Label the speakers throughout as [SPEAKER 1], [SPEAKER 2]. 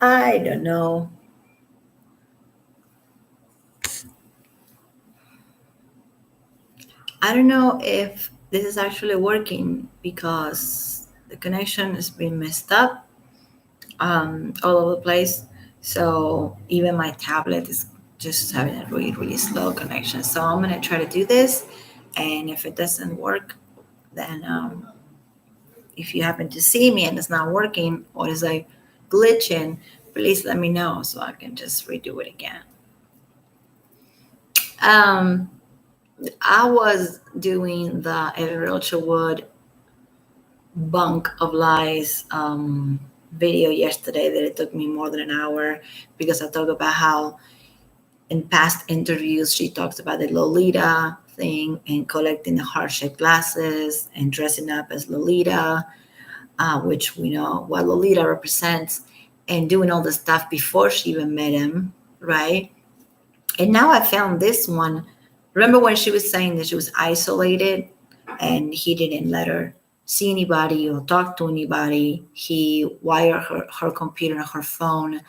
[SPEAKER 1] I don't know. I don't know if this is actually working because the connection has been messed up all over the place. So even my tablet is just having a really, really slow connection. So I'm going to try to do this. And if it doesn't work, then if you happen to see me and it's not working or it's like glitching, please let me know so I can just redo it again. Um, I was doing the Evan Wood bunk of lies video yesterday that it took me more than an hour because I talk about how in past interviews she talks about the Lolita thing and collecting the heart-shaped glasses and dressing up as Lolita, which we know what Lolita represents, and doing all the stuff before she even met him, right? And now I found this one. Remember when she was saying that she was isolated and he didn't let her see anybody or talk to anybody? He wired her computer and her phone,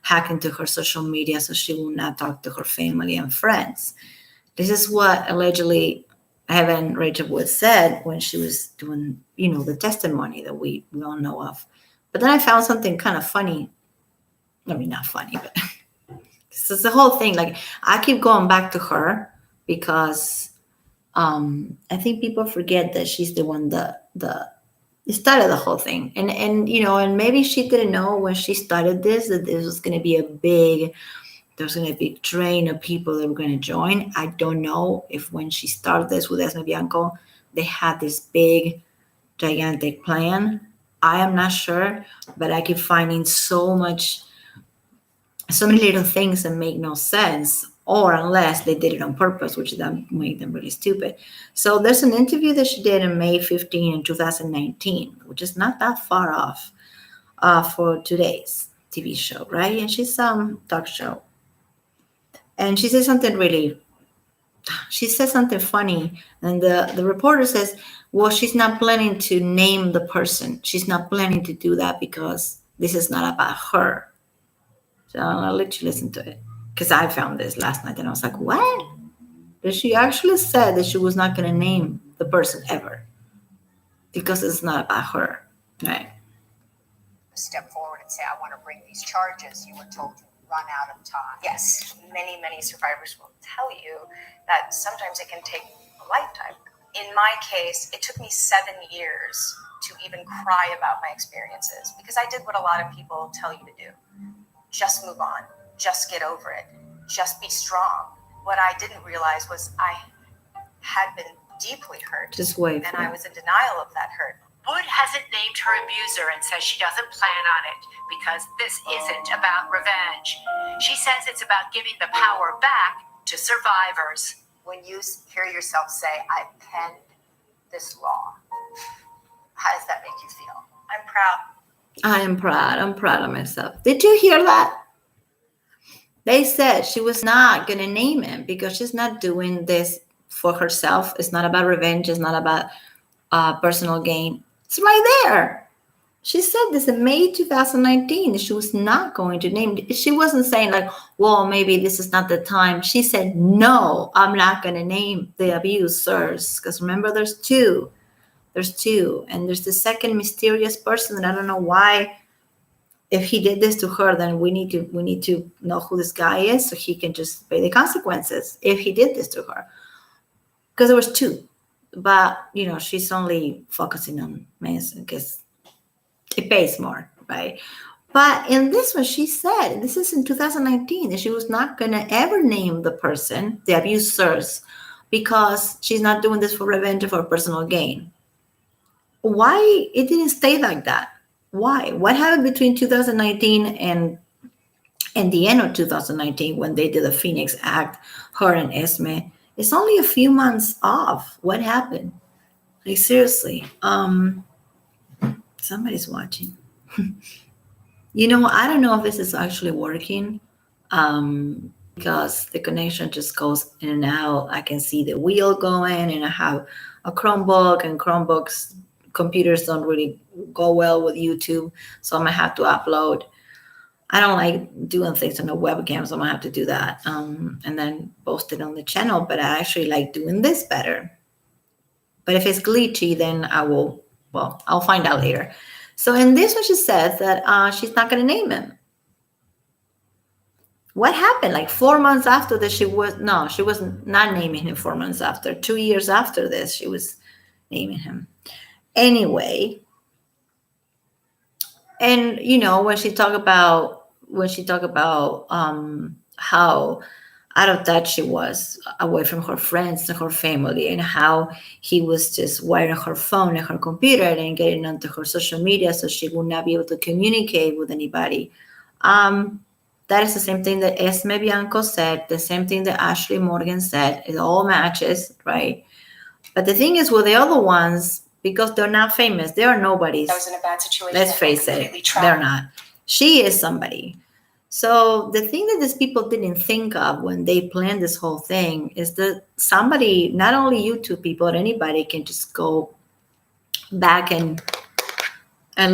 [SPEAKER 1] hack into her social media so she will not talk to her family and friends. This is what allegedly Evan Rachel Wood said when she was doing, the testimony that we all know of. But then I found something kind of funny. I mean, not funny, but this is the whole thing. Like, I keep going back to her because I think people forget that she's the one that started the whole thing. And maybe she didn't know when she started this that this was going to be there's going to be a train of people that were going to join. I don't know if when she started this with Esme Bianco, they had this big, gigantic plan. I am not sure, but I keep finding so many little things that make no sense, or unless they did it on purpose, which then made them really stupid. So there's an interview that she did in May 15 in 2019, which is not that far off for today's TV show, right? And she's some talk show. And she says something funny. And the reporter says, well, she's not planning to name the person. She's not planning to do that because this is not about her. So I'll let you listen to it. Because I found this last night and I was like, what? That she actually said that she was not going to name the person ever because it's not about her. Right.
[SPEAKER 2] Step forward and say, I want to bring these charges. You were told to run out of time. Yes, many, many survivors will tell you that sometimes it can take a lifetime. In my case, it took me 7 years to even cry about my experiences because I did what a lot of people tell you to do. Just move on. Just get over it. Just be strong. What I didn't realize was I had been deeply hurt.
[SPEAKER 1] Just wait.
[SPEAKER 2] And I was in denial of that hurt.
[SPEAKER 3] Wood hasn't named her abuser and says she doesn't plan on it because this isn't about revenge. She says it's about giving the power back to survivors.
[SPEAKER 2] When you hear yourself say, I penned this law, how does that make you feel? I'm proud.
[SPEAKER 1] I am proud. I'm proud of myself. Did you hear that? They said she was not going to name him because she's not doing this for herself. It's not about revenge. It's not about personal gain. It's right there. She said this in May 2019. She was not going to name. She wasn't saying like, well, maybe this is not the time. She said, no, I'm not going to name the abusers. Because remember, there's two. And there's the second mysterious person. And I don't know why. If he did this to her, then we need to know who this guy is so he can just pay the consequences if he did this to her. Because there was two. But, she's only focusing on Manson because it pays more, right? But in this one, she said, this is in 2019, that she was not going to ever name the person, the abusers, because she's not doing this for revenge or for personal gain. Why it didn't stay like that? Why? What happened between 2019 and the end of 2019 when they did the Phoenix Act, her and Esme? It's only a few months off. What happened? Like, seriously. Somebody's watching. I don't know if this is actually working because the connection just goes in and out. I can see the wheel going, and I have a Chromebook, and I don't like doing things on the webcam, so I'm gonna have to do that and then post it on the channel. But I actually like doing this better. But if it's glitchy, then I will. Well, I'll find out later. So in this one, she says that she's not gonna name him. What happened? Like 4 months after this, she was not naming him 4 months after. 2 years after this, she was naming him. Anyway, and when she talk about how out of touch she was away from her friends and her family, and how he was just wiring her phone and her computer and getting onto her social media so she would not be able to communicate with anybody. um that is the same thing that Esme Bianco said, the same thing that Ashley Morgan said. It all matches, right? But the thing is with the other ones, because they're not famous, they are nobodies.
[SPEAKER 2] I was in a bad situation.
[SPEAKER 1] Let's face it, they're not. She is somebody. So the thing that these people didn't think of when they planned this whole thing is that somebody, not only YouTube people, but anybody can just go back and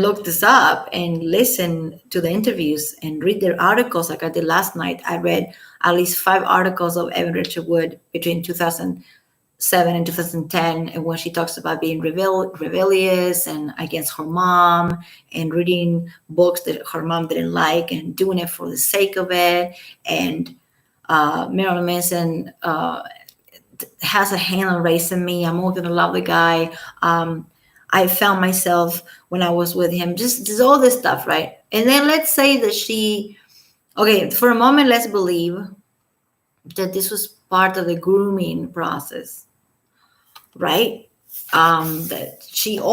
[SPEAKER 1] look this up and listen to the interviews and read their articles like I did last night. I read at least 5 articles of Evan Richard Wood between 2007 and 2010, and when she talks about being rebellious and against her mom and reading books that her mom didn't like and doing it for the sake of it. And Marilyn Manson has a hand on raising me. I'm always gonna love the guy. I found myself when I was with him, just all this stuff, right? And then let's say that okay, for a moment, let's believe that this was part of the grooming process, right? All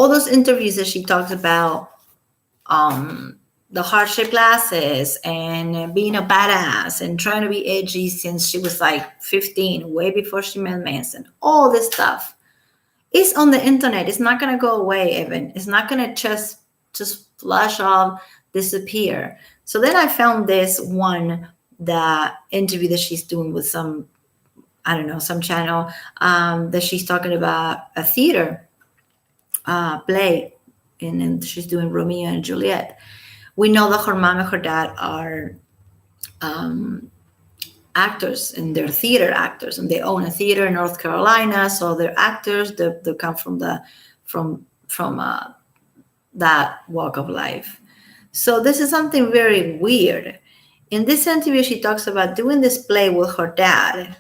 [SPEAKER 1] those interviews that she talks about, the heart-shaped glasses and being a badass and trying to be edgy since she was like 15, way before she met Manson, all this stuff. It's on the internet. It's not gonna go away, Evan. It's not gonna just flush off, disappear. So then I found this one, the interview that she's doing with some, I don't know, some channel, that she's talking about a theater play, and she's doing Romeo and Juliet. We know that her mom and her dad are actors, and they're theater actors, and they own a theater in North Carolina. So they're actors. They come from that walk of life. So this is something very weird. In this interview, she talks about doing this play with her dad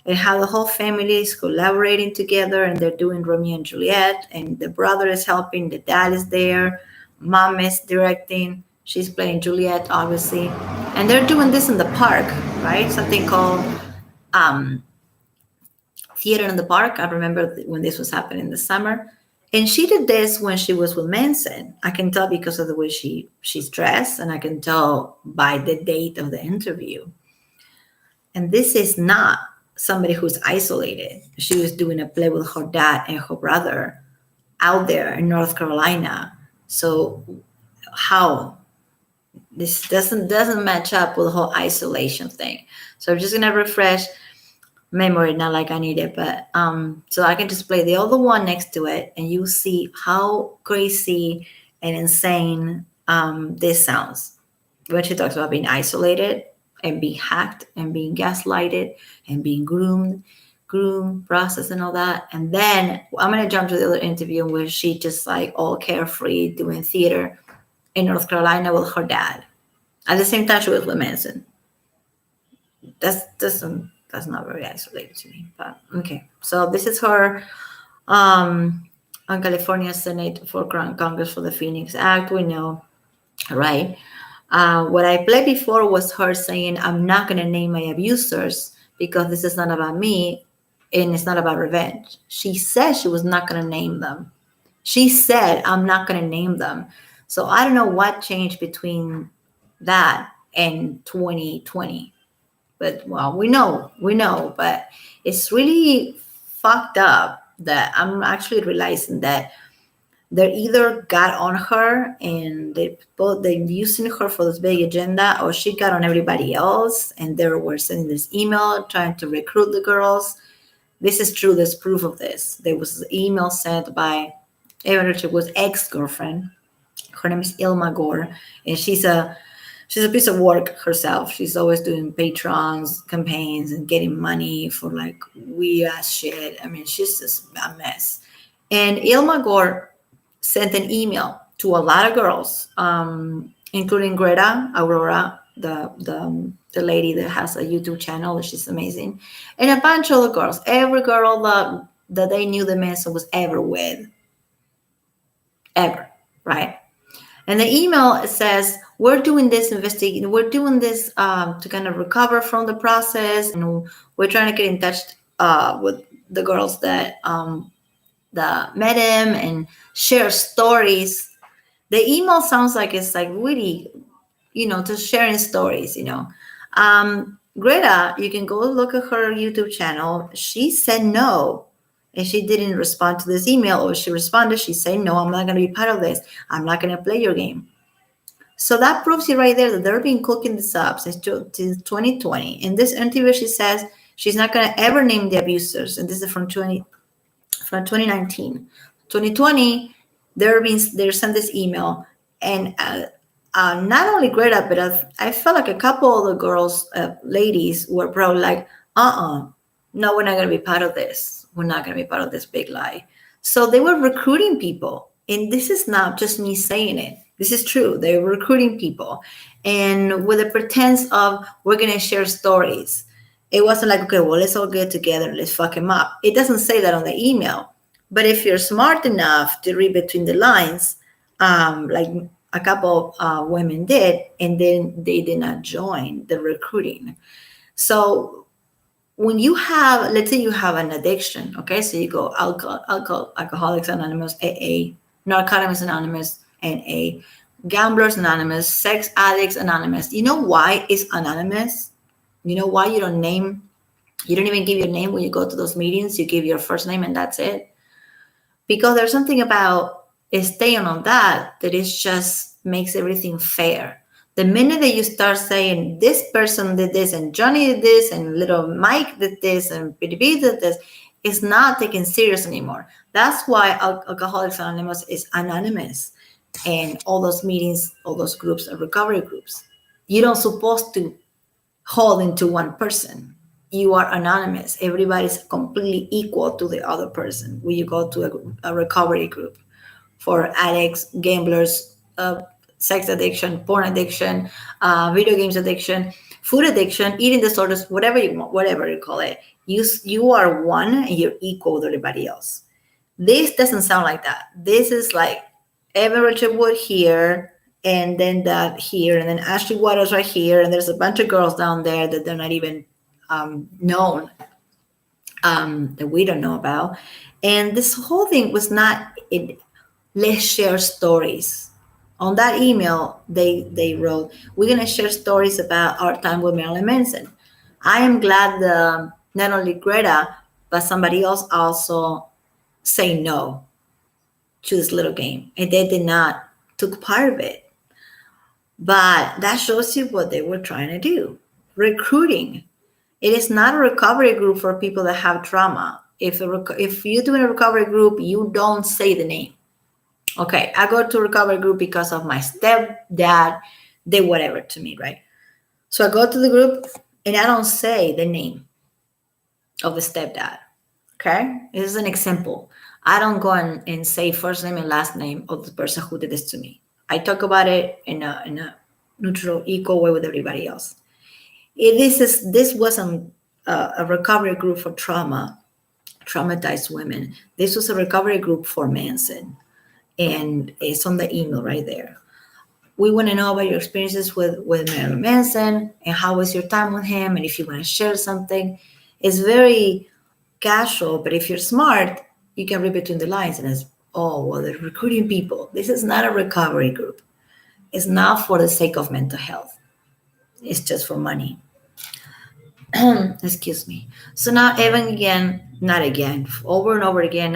[SPEAKER 1] and how the whole family is collaborating together, and they're doing Romeo and Juliet, and the brother is helping, the dad is there, mom is directing, she's playing Juliet, obviously. And they're doing this in the park, right? Something called Theater in the Park. I remember when this was happening in the summer. And she did this when she was with Manson. I can tell because of the way she's dressed, and I can tell by the date of the interview. And this is not somebody who's isolated. She was doing a play with her dad and her brother out there in North Carolina. So how this doesn't match up with the whole isolation thing. So I'm just gonna refresh memory, not like I need it, but so I can just play the other one next to it, and you see how crazy and insane this sounds when she talks about being isolated and being hacked and being gaslighted and being groomed process and all that. And then I'm gonna jump to the other interview where she just like all carefree doing theater in North Carolina with her dad. At the same time, she was with Manson. That's not very isolated to me, but okay. So this is her on California Senate for Congress for the Phoenix Act. We know, right? What I played before was her saying, I'm not going to name my abusers because this is not about me and it's not about revenge. She said she was not going to name them. She said, I'm not going to name them. So I don't know what changed between that and 2020. But well, we know, but it's really fucked up that I'm actually realizing that they either got on her and they're using her for this big agenda, or she got on everybody else and they were sending this email trying to recruit the girls. This is true. There's proof of this. There was an email sent by Evan Richard Wood's ex-girlfriend. Her name is Ilma Gore, and she's a she's a piece of work herself. She's always doing patrons, campaigns, and getting money for like weird ass shit. I mean, she's just a mess. And Ilma Gore sent an email to a lot of girls, including Greta Aurora, the lady that has a YouTube channel. She's amazing, and a bunch of other girls. Every girl that they knew the Manson was ever with, ever, right? And the email says, we're doing this investigation, we're doing this to kind of recover from the process, and we're trying to get in touch with the girls that met him and share stories. The email sounds like it's like really, just sharing stories, Greta, you can go look at her YouTube channel. She said no. And she didn't respond to this email, or she responded, she said, no, I'm not going to be part of this. I'm not going to play your game. So that proves it right there that they've been cooking this up since 2020. In this interview, she says she's not going to ever name the abusers. And this is from 2019. 2020, they sent this email. And not only Greta, but I felt like a couple of the girls, ladies, were probably like, no, we're not going to be part of this. We're not going to be part of this big lie. So they were recruiting people. And this is not just me saying it. This is true. They were recruiting people. And with the pretense of, we're going to share stories. It wasn't like, okay, well, let's all get together and let's fuck him up. It doesn't say that on the email. But if you're smart enough to read between the lines, like a couple of women did, and then they did not join the recruiting. So when you have, let's say you have an addiction, okay, so you go Alcoholics Anonymous, AA, Narcotics Anonymous, NA, Gamblers Anonymous, Sex Addicts Anonymous. You know why it's anonymous? You know why you don't even give your name when you go to those meetings? You give your first name and that's it. Because there's something about staying on that is just makes everything fair. The minute that you start saying this person did this and Johnny did this and little Mike did this and PDB did this, it's not taken serious anymore. That's why Alcoholics Anonymous is anonymous. And all those meetings, all those groups are recovery groups. You don't supposed to hold into one person. You are anonymous. Everybody's completely equal to the other person when you go to a recovery group for addicts, gamblers, sex addiction, porn addiction, video games addiction, food addiction, eating disorders, whatever you want, whatever you call it. You are one and you're equal with everybody else. This doesn't sound like that. This is like Evan Richard Wood here, and then that here, and then Ashley Waters right here, and there's a bunch of girls down there that they're not even known, that we don't know about. And this whole thing was not in let's share stories. On that email, they wrote, we're going to share stories about our time with Marilyn Manson. I am glad not only Greta, but somebody else also say no to this little game. And they did not took part of it. But that shows you what they were trying to do. Recruiting. It is not a recovery group for people that have trauma. If you're doing a recovery group, you don't say the name. Okay, I go to a recovery group because of my stepdad did whatever to me, right? So I go to the group and I don't say the name of the stepdad. Okay, this is an example. I don't go and say first name and last name of the person who did this to me. I talk about it in a neutral, equal way with everybody else. This wasn't a recovery group for traumatized women. This was a recovery group for Manson. And it's on the email right there. We want to know about your experiences with Marilyn Manson and how was your time with him, and if you want to share something. It's very casual, but if you're smart, you can read between the lines and it's, oh, well, they're recruiting people. This is not a recovery group. It's not for the sake of mental health. It's just for money. Excuse me. So now not again, over and over again,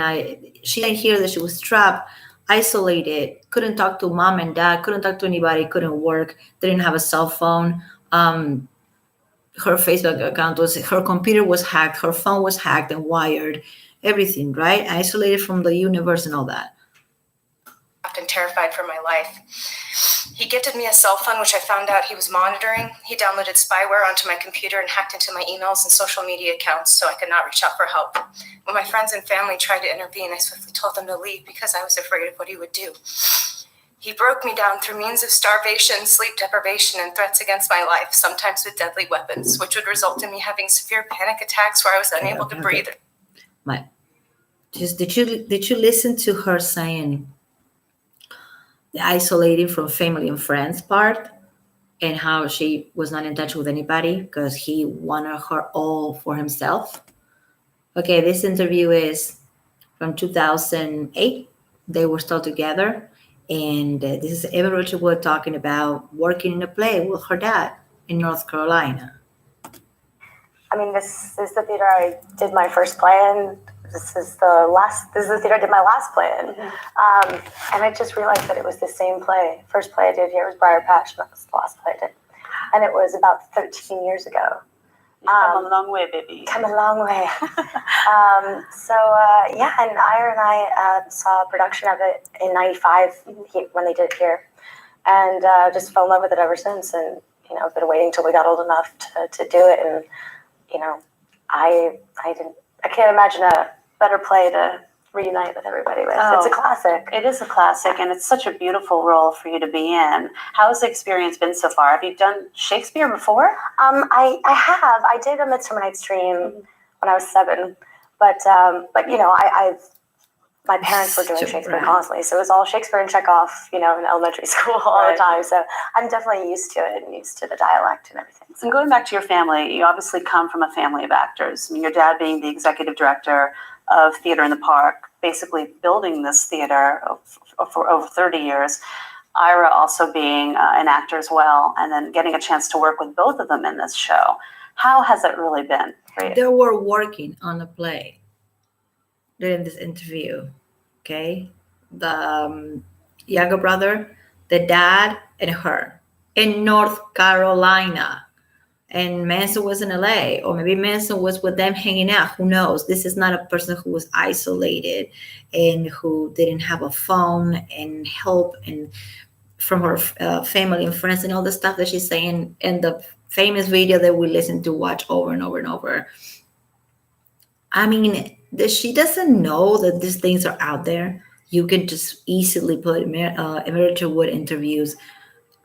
[SPEAKER 1] she didn't hear that she was trapped, isolated, couldn't talk to mom and dad, couldn't talk to anybody, couldn't work, didn't have a cell phone. Her Facebook account her computer was hacked, her phone was hacked and wired, everything, right? Isolated from the universe and all that.
[SPEAKER 2] shocked and terrified for my life. He gifted me a cell phone, which I found out he was monitoring. He downloaded spyware onto my computer and hacked into my emails and social media accounts so I could not reach out for help. When my friends and family tried to intervene, I swiftly told them to leave because I was afraid of what he would do. He broke me down through means of starvation, sleep deprivation, and threats against my life, sometimes with deadly weapons, which would result in me having severe panic attacks where I was unable to breathe.
[SPEAKER 1] Did you listen to her saying the isolating from family and friends part, and how she was not in touch with anybody because he wanted her all for himself? Okay, this interview is from 2008. They were still together, and this is Eva Rocha talking about working in a play with her dad in North Carolina.
[SPEAKER 4] I mean, this is the theater I did my first play in. This is the theater I did my last play in. And I just realized that it was the same play. First play I did here was Briar Patch, and that was the last play I did. And it was about 13 years ago.
[SPEAKER 5] Come a long way, baby.
[SPEAKER 4] Come a long way. And Ira and I saw a production of it in 95 when they did it here. And just fell in love with it ever since. And, I've been waiting till we got old enough to do it. And, I can't imagine a better play to reunite with everybody with. It's a classic.
[SPEAKER 5] It is a classic, and it's such a beautiful role for you to be in. How has the experience been so far? Have you done Shakespeare before?
[SPEAKER 4] I have. I did A Midsummer Night's Dream when I was 7, but my parents were doing Shakespeare constantly, so it was all Shakespeare and Chekhov, in elementary school all the time. So I'm definitely used to it and used to the dialect and everything.
[SPEAKER 5] And going back to your family, you obviously come from a family of actors. I mean, your dad being the executive director of Theater in the Park, basically building this theater for over 30 years. Ira also being an actor as well, and then getting a chance to work with both of them in this show. How has it really been for you?
[SPEAKER 1] They were working on a play during this interview, okay? The younger brother, the dad, and her in North Carolina. And Manson was in LA, or maybe Manson was with them hanging out. Who knows? This is not a person who was isolated and who didn't have a phone and help and from her family and friends and all the stuff that she's saying in the famous video that we listen to watch over and over and over. I mean, she doesn't know that these things are out there. You can just easily put Emerald Wood interviews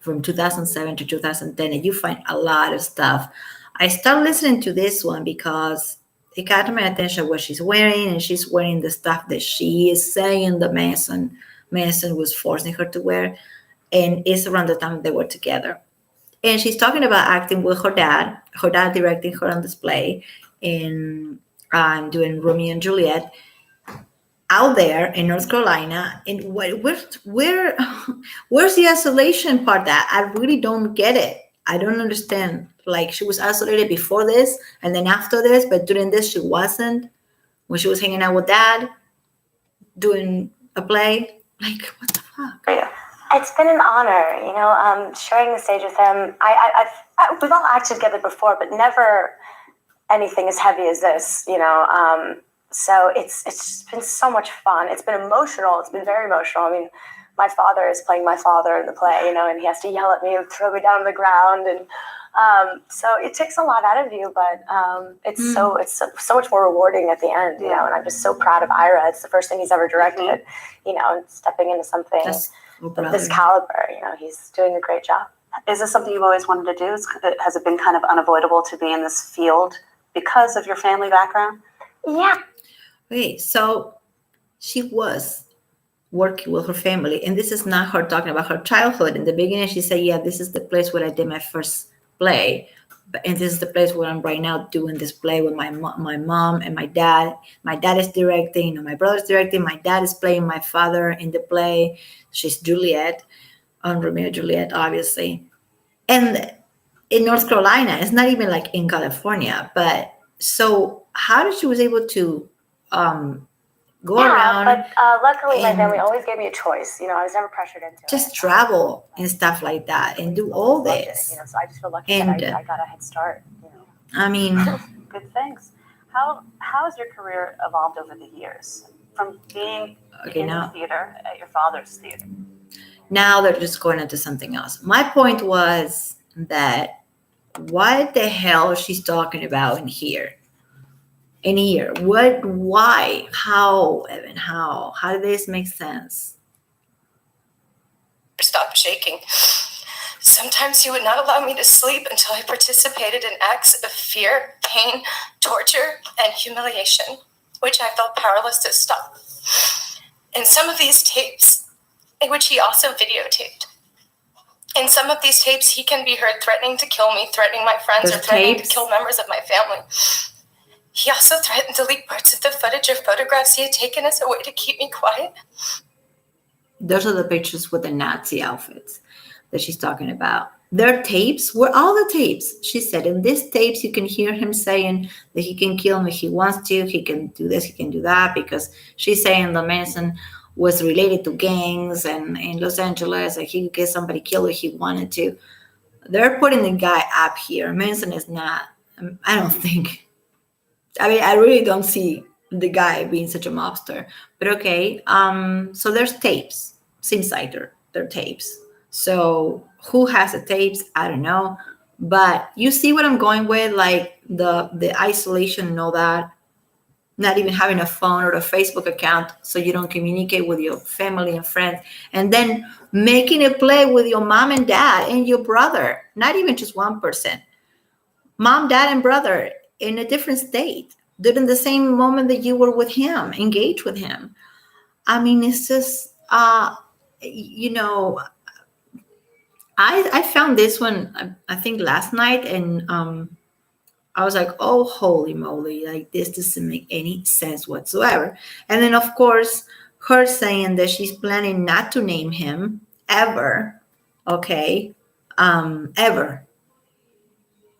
[SPEAKER 1] from 2007 to 2010, and you find a lot of stuff. I started listening to this one because it got my attention what she's wearing, and she's wearing the stuff that she is saying that Manson was forcing her to wear, and it's around the time they were together. And she's talking about acting with her dad directing her on display, and doing Romeo and Juliet out there in North Carolina. And where's the isolation part? That I really don't get it. I don't understand. Like, she was isolated before this and then after this, but during this she wasn't. When she was hanging out with dad doing a play, like, what the fuck?
[SPEAKER 4] It's been an honor, sharing the stage with him. We've all acted together before, but never anything as heavy as this, So it's been so much fun. It's been emotional. It's been very emotional. I mean, my father is playing my father in the play, and he has to yell at me and throw me down on the ground, and so it takes a lot out of you. But it's so much more rewarding at the end, And I'm just so proud of Ira. It's the first thing he's ever directed, and stepping into something of this caliber. He's doing a great job.
[SPEAKER 5] Is this something you've always wanted to do? Has it been kind of unavoidable to be in this field because of your family background?
[SPEAKER 4] Yeah.
[SPEAKER 1] Okay, so she was working with her family, and this is not her talking about her childhood. In the beginning, she said, yeah, this is the place where I did my first play, and this is the place where I'm right now doing this play with my mom and my dad. My dad is directing, my brother's directing, my dad is playing my father in the play. She's Juliet, on Romeo and Juliet, obviously. And in North Carolina, it's not even like in California, but so how did she was able to go around?
[SPEAKER 4] But luckily, my family always gave me a choice. I was never pressured into
[SPEAKER 1] just travel and stuff like that and do all this.
[SPEAKER 4] So I just feel lucky that I got a head start.
[SPEAKER 1] I mean,
[SPEAKER 5] good things. How has your career evolved over the years? from being
[SPEAKER 1] Okay,
[SPEAKER 5] in
[SPEAKER 1] now
[SPEAKER 5] the theater at your father's theater.
[SPEAKER 1] now they're just going into something else. My point was that what the hell is she's talking about in here? In here, what? Why? How? Evan? How did this make sense?
[SPEAKER 2] Stop shaking. Sometimes you would not allow me to sleep until I participated in acts of fear, pain, torture, and humiliation, which I felt powerless to stop. In some of these tapes, in which he also videotaped, in some of these tapes, he can be heard threatening to kill me, threatening my friends,
[SPEAKER 1] There's
[SPEAKER 2] or threatening
[SPEAKER 1] tapes?
[SPEAKER 2] to kill members of my family. He also threatened to leak parts of the footage or photographs he had taken as a way to keep me quiet.
[SPEAKER 1] Those are the pictures with the Nazi outfits that she's talking about. Their tapes were all the tapes. She said in these tapes, you can hear him saying that he can kill me if he wants to. He can do this, he can do that, because she's saying that Manson was related to gangs and in Los Angeles, and he could get somebody killed if he wanted to. They're putting the guy up here. Manson is not, I don't think, I mean, I really don't see the guy being such a mobster. But okay, so there's tapes. Seems like they're tapes. So who has the tapes? I don't know. But you see what I'm going with, like the isolation and all that. Not even having a phone or a Facebook account, so you don't communicate with your family and friends, and then making a play with your mom and dad and your brother. Not even just one person, mom, dad, and brother in a different state during the same moment that you were with him, engaged with him. I mean, it's just, you know, I found this one, I think last night, and I was like, oh, holy moly, like this doesn't make any sense whatsoever. And then, of course, her saying that she's planning not to name him ever, okay, ever,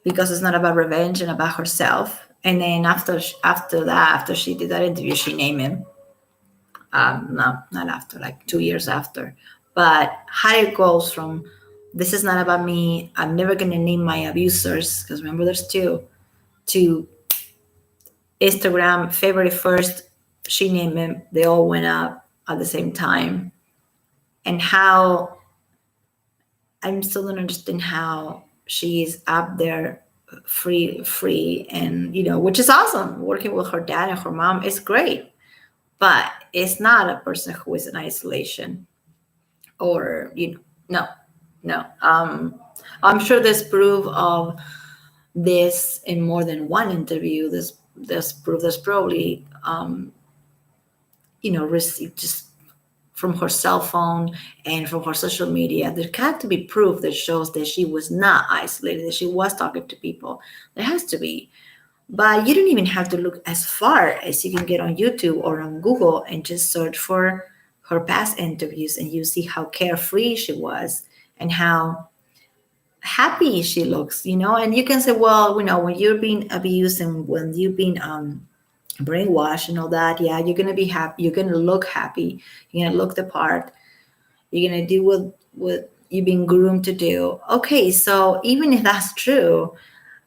[SPEAKER 1] because it's not about revenge and about herself. And then after she did that interview, she named him. No, not after, like 2 years after. But how it goes from this is not about me, I'm never gonna name my abusers, because remember there's two, to Instagram, February 1st, she named him. They all went up at the same time. And how I'm still don't understand how she is up there free, and which is awesome. Working with her dad and her mom is great, but it's not a person who is in isolation, or no. I'm sure there's proof of this in more than one interview. There's proof. There's probably receipt just from her cell phone and from her social media. There got to be proof that shows that she was not isolated, that she was talking to people. There has to be. But you don't even have to look as far as you can get on YouTube or on Google and just search for her past interviews, and you see how carefree she was and how happy she looks, and you can say, well, when you're being abused and when you've been brainwashed and all that, yeah, you're gonna be happy, you're gonna look happy, you're gonna look the part, you're gonna do what you've been groomed to do. Okay, so even if that's true,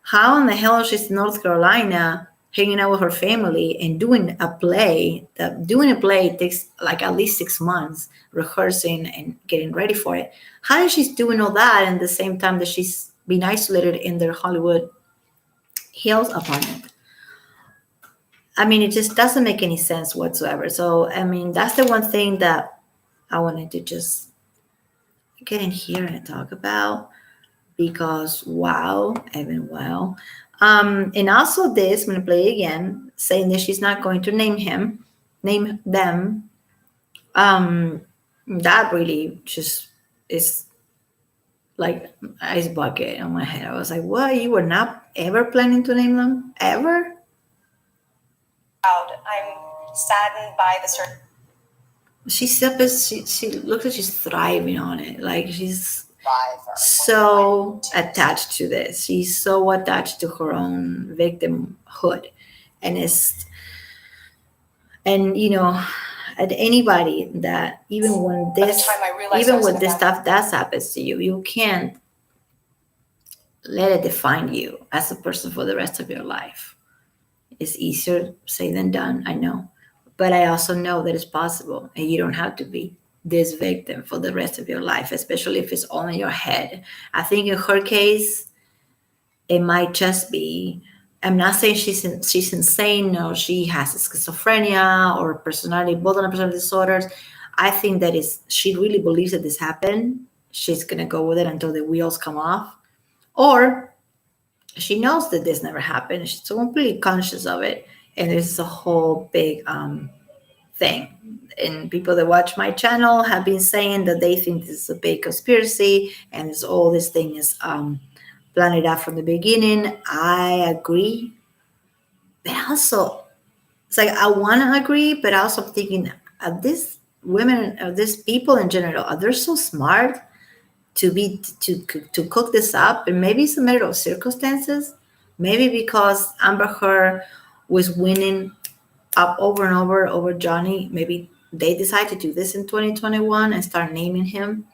[SPEAKER 1] how in the hell she's in North Carolina hanging out with her family and doing a play? Doing a play takes like at least 6 months rehearsing and getting ready for it. How is she doing all that in the same time that she's been isolated in their Hollywood Hills apartment? I mean, it just doesn't make any sense whatsoever. So, I mean, that's the one thing that I wanted to just get in here and talk about, because wow, Evan, wow. And also this, I'm going to play again, saying that she's not going to name them. That really just is like ice bucket on my head. I was like, what? You were not ever planning to name them? Ever?
[SPEAKER 2] I'm saddened by the certain.
[SPEAKER 1] She looks like she's thriving on it. Like she's so attached to this. She's so attached to her own victimhood. And at anybody that even when this stuff does happens to you, you can't let it define you as a person for the rest of your life. It's easier said than done, I know. But I also know that it's possible, and you don't have to be this victim for the rest of your life, especially if it's all in your head. I think in her case, it might just be. I'm not saying she's insane. No, she has schizophrenia or personality, borderline personality disorders. I think that is she really believes that this happened. She's gonna go with it until the wheels come off, or she knows that this never happened. She's completely conscious of it, and this is a whole big thing. And people that watch my channel have been saying that they think this is a big conspiracy and this all this thing is planned out from the beginning. I agree, but also it's like I want to agree, but also thinking of these women, of these people in general, are they so smart to be to cook this up? And maybe it's a matter of circumstances. Maybe because Amber Heard was winning up over and over Johnny. Maybe they decide to do this in 2021 and start naming him.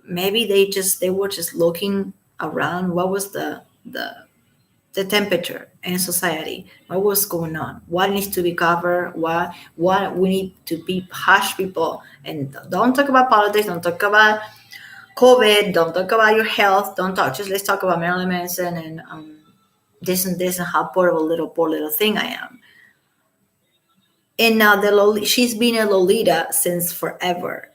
[SPEAKER 1] Maybe they were just looking around. What was the temperature in society? What was going on? What needs to be covered? What we need to be hush people and don't talk about politics. Don't talk about COVID. Don't talk about your health. Don't talk. Just let's talk about Marilyn Manson and this and this and how poor little thing I am. And now she's been a Lolita since forever.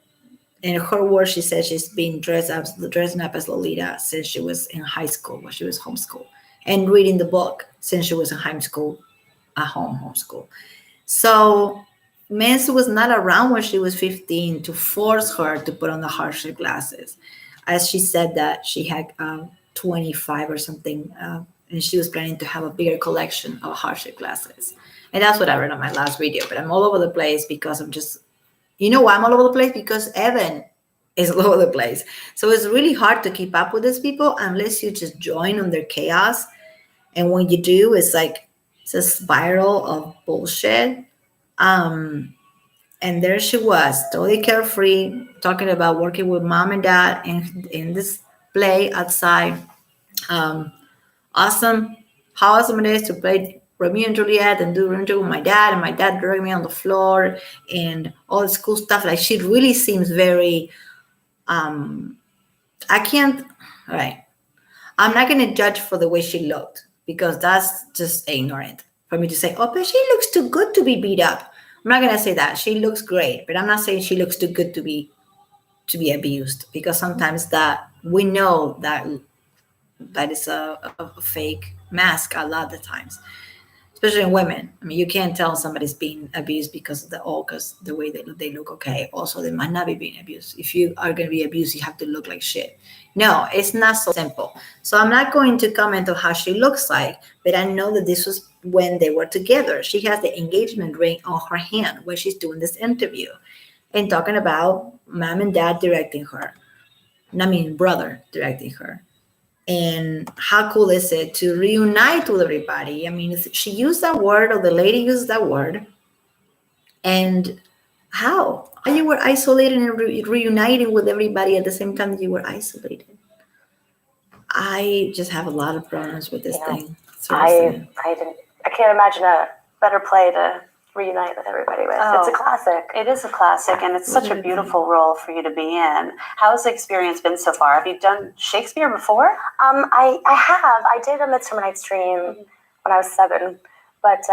[SPEAKER 1] In her words, she said she's been dressing up as Lolita since she was in high school, when she was homeschooled, and reading the book since she was in high school, at home homeschool. So Manson was not around when she was 15 to force her to put on the hardship glasses. As she said that she had 25 or something, and she was planning to have a bigger collection of hardship glasses. And that's what I read on my last video. But I'm all over the place because I'm just, why I'm all over the place? Because Evan is all over the place. So it's really hard to keep up with these people unless you just join on their chaos. And when you do, it's a spiral of bullshit. And there she was, totally carefree, talking about working with mom and dad in this play outside. Awesome, how awesome it is to play Romeo and Juliet and do Romeo and Juliet with my dad, and my dad dragged me on the floor and all this cool stuff. Like, she really seems very, I can't, all right. I'm not going to judge for the way she looked because that's just ignorant for me to say, oh, but she looks too good to be beat up. I'm not going to say that. She looks great, but I'm not saying she looks too good to be abused, because sometimes that we know that is a fake mask a lot of the times, especially in women. I mean, you can't tell somebody's being abused because the way they look. Okay, also they might not be being abused. If you are going to be abused, you have to look like shit. No, it's not so simple. So I'm not going to comment on how she looks like, but I know that this was when they were together. She has the engagement ring on her hand when she's doing this interview and talking about mom and dad directing her. I mean, brother directing her. And how cool is it to reunite with everybody? I mean, she used that word, or the lady used that word. And how you were isolated and reuniting with everybody at the same time that you were isolated. I just have a lot of problems with this thing.
[SPEAKER 4] I can't imagine a better play to reunite with everybody with. It's a classic.
[SPEAKER 5] It is a classic, and it's such a beautiful role for you to be in. How has the experience been so far? Have you done Shakespeare before?
[SPEAKER 4] I have. I did A Midsummer Night's Dream when I was 7, but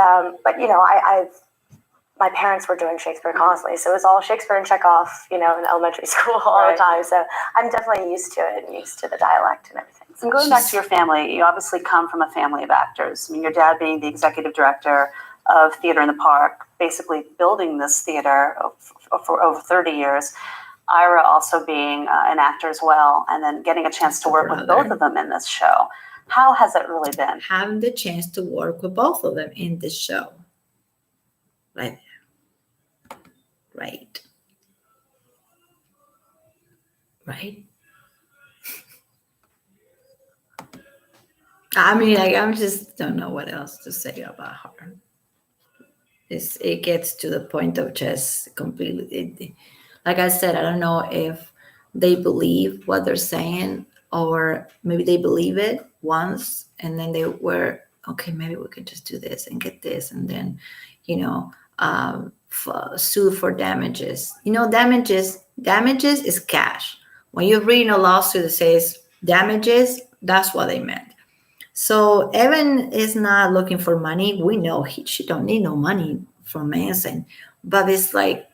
[SPEAKER 4] my parents were doing Shakespeare constantly, so it was all Shakespeare and Chekhov, in elementary school all the time. So I'm definitely used to it and used to the dialect and everything.
[SPEAKER 5] And going back to your family, you obviously come from a family of actors. I mean, your dad being the executive director of Theater in the Park, basically building this theater for over 30 years. Ira also being an actor as well, and then getting a chance to work with both of them in this show. How has it really been?
[SPEAKER 1] Having the chance to work with both of them in this show. Right. Right. Right. I mean, I just don't know what else to say about her. It gets to the point of just completely, like I said, I don't know if they believe what they're saying, or maybe they believe it once and then they were, okay, maybe we could just do this and get this. And then, sue for damages. Damages is cash. When you're reading a lawsuit that says damages, that's what they meant. So Evan is not looking for money. We know she don't need no money from Manson, but it's like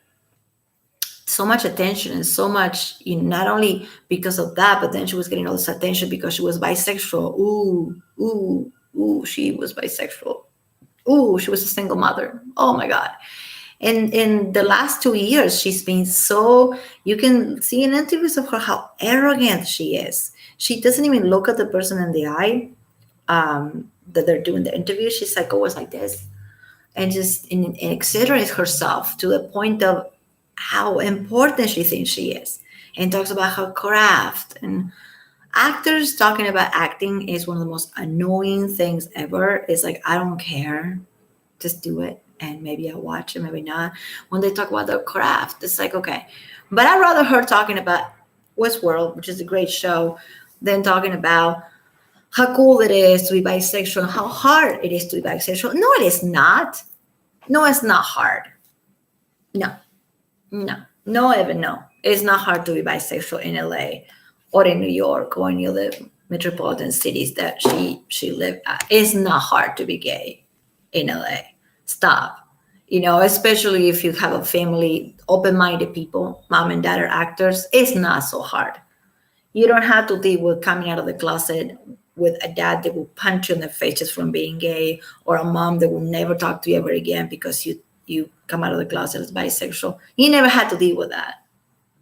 [SPEAKER 1] so much attention and so much, not only because of that, but then she was getting all this attention because she was bisexual. Ooh, she was bisexual. Ooh, she was a single mother. Oh my God. And in the last 2 years, she's been so, you can see in interviews of her how arrogant she is. She doesn't even look at the person in the eye that they're doing the interview. She's like always like this and just and exaggerates herself to the point of how important she thinks she is and talks about her craft. And actors talking about acting is one of the most annoying things ever. It's like, I don't care, just do it, and maybe I'll watch it, maybe not. When they talk about their craft, it's like, okay. But I'd rather her talking about Westworld, which is a great show, than talking about how cool it is to be bisexual and how hard it is to be bisexual. No, it is not. No, it's not hard. No, no, Evan, no. It's not hard to be bisexual in LA or in New York or any other metropolitan cities that she lived at. It's not hard to be gay in LA. Stop. Especially if you have a family, open-minded people, mom and dad are actors, it's not so hard. You don't have to deal with coming out of the closet with a dad that will punch you in the face just from being gay, or a mom that will never talk to you ever again because you come out of the closet as bisexual. You never had to deal with that.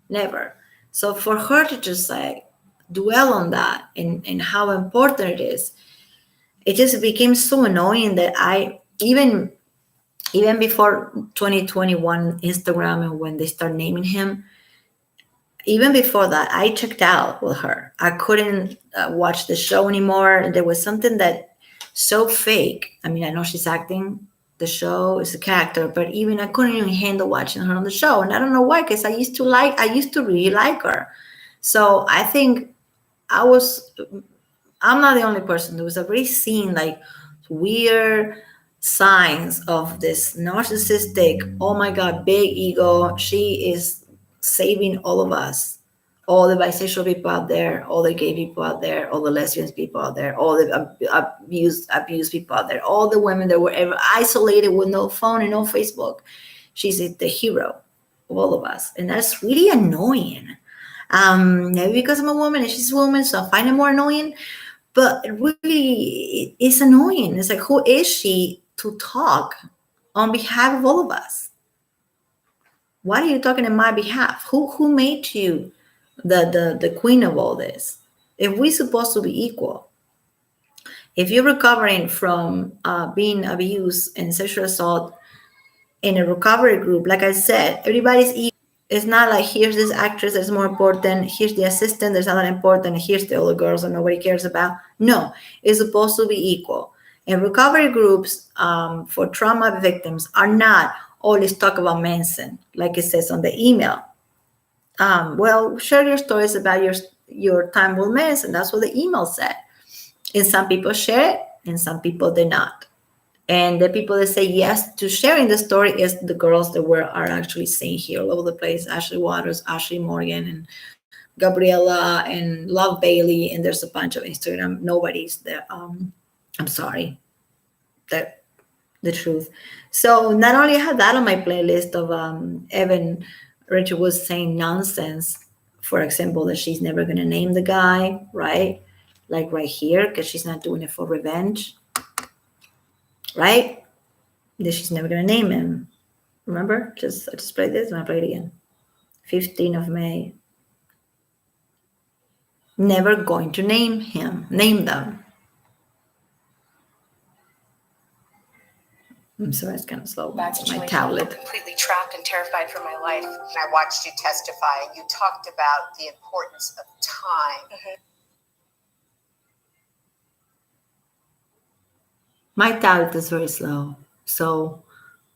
[SPEAKER 1] Never. So for her to just like dwell on that and how important it is, it just became so annoying that I even before 2021 Instagram and when they start naming him, even before that, I checked out with her. I couldn't watch the show anymore. There was something that so fake. I mean, I know she's acting. The show is a character, but even I couldn't even handle watching her on the show, and I don't know why. Because I used to really like her. So I think I'm not the only person who was already seeing like weird signs of this narcissistic, oh my God, big ego. She is saving all of us, all the bisexual people out there, all the gay people out there, all the lesbians people out there, all the abused people out there, all the women that were ever isolated with no phone and no Facebook. She's the hero of all of us. And that's really annoying. Maybe because I'm a woman and she's a woman, so I find it more annoying. But really, it's annoying. It's like, who is she to talk on behalf of all of us? Why are you talking on my behalf? Who made you the queen of all this? If we're supposed to be equal, if you're recovering from being abused and sexual assault in a recovery group, like I said, everybody's equal. It's not like here's this actress that's more important, here's the assistant that's not that important, here's the other girls that nobody cares about. No, it's supposed to be equal. And recovery groups for trauma victims are not always talk about Manson, like it says on the email. Well, share your stories about your time with Manson. That's what the email said. And some people share it, and some people did not. And the people that say yes to sharing the story is the girls that are actually seen here all over the place. Ashley Waters, Ashley Morgan, and Gabriella, and Love Bailey. And there's a bunch of Instagram. Nobody's there. I'm sorry. That the truth. So not only I have that on my playlist of Evan Rachel was saying nonsense, for example, that she's never going to name the guy, right? Like right here, because she's not doing it for revenge. Right? That she's never gonna name him. Remember? I just played this and I play it again. 15th of May. Never going to name them. I'm sorry, it's kind of slow.
[SPEAKER 2] Bad
[SPEAKER 1] My
[SPEAKER 2] situation.
[SPEAKER 1] tablet.
[SPEAKER 2] Completely trapped and terrified for my life. And I watched you testify, and you talked about the importance of time.
[SPEAKER 1] My tablet is very slow. So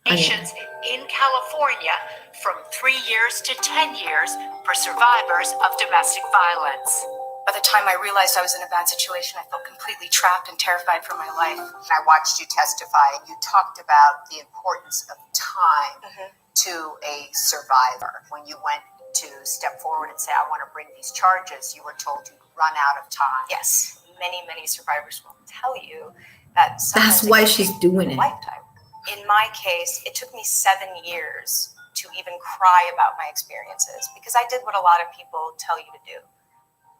[SPEAKER 3] Nations in California from 3 years to 10 years for survivors of domestic violence.
[SPEAKER 2] By the time I realized I was in a bad situation, I felt completely trapped and terrified for my life.
[SPEAKER 3] I watched you testify, and you talked about the importance of time to a survivor. When you went to step forward and say, I want to bring these charges, you were told to run out of time.
[SPEAKER 2] Yes, many survivors will tell you that sometimes
[SPEAKER 1] That's why she's doing it.
[SPEAKER 2] Lifetime. In my case, it took me 7 years to even cry about my experiences because I did what a lot of people tell you to do.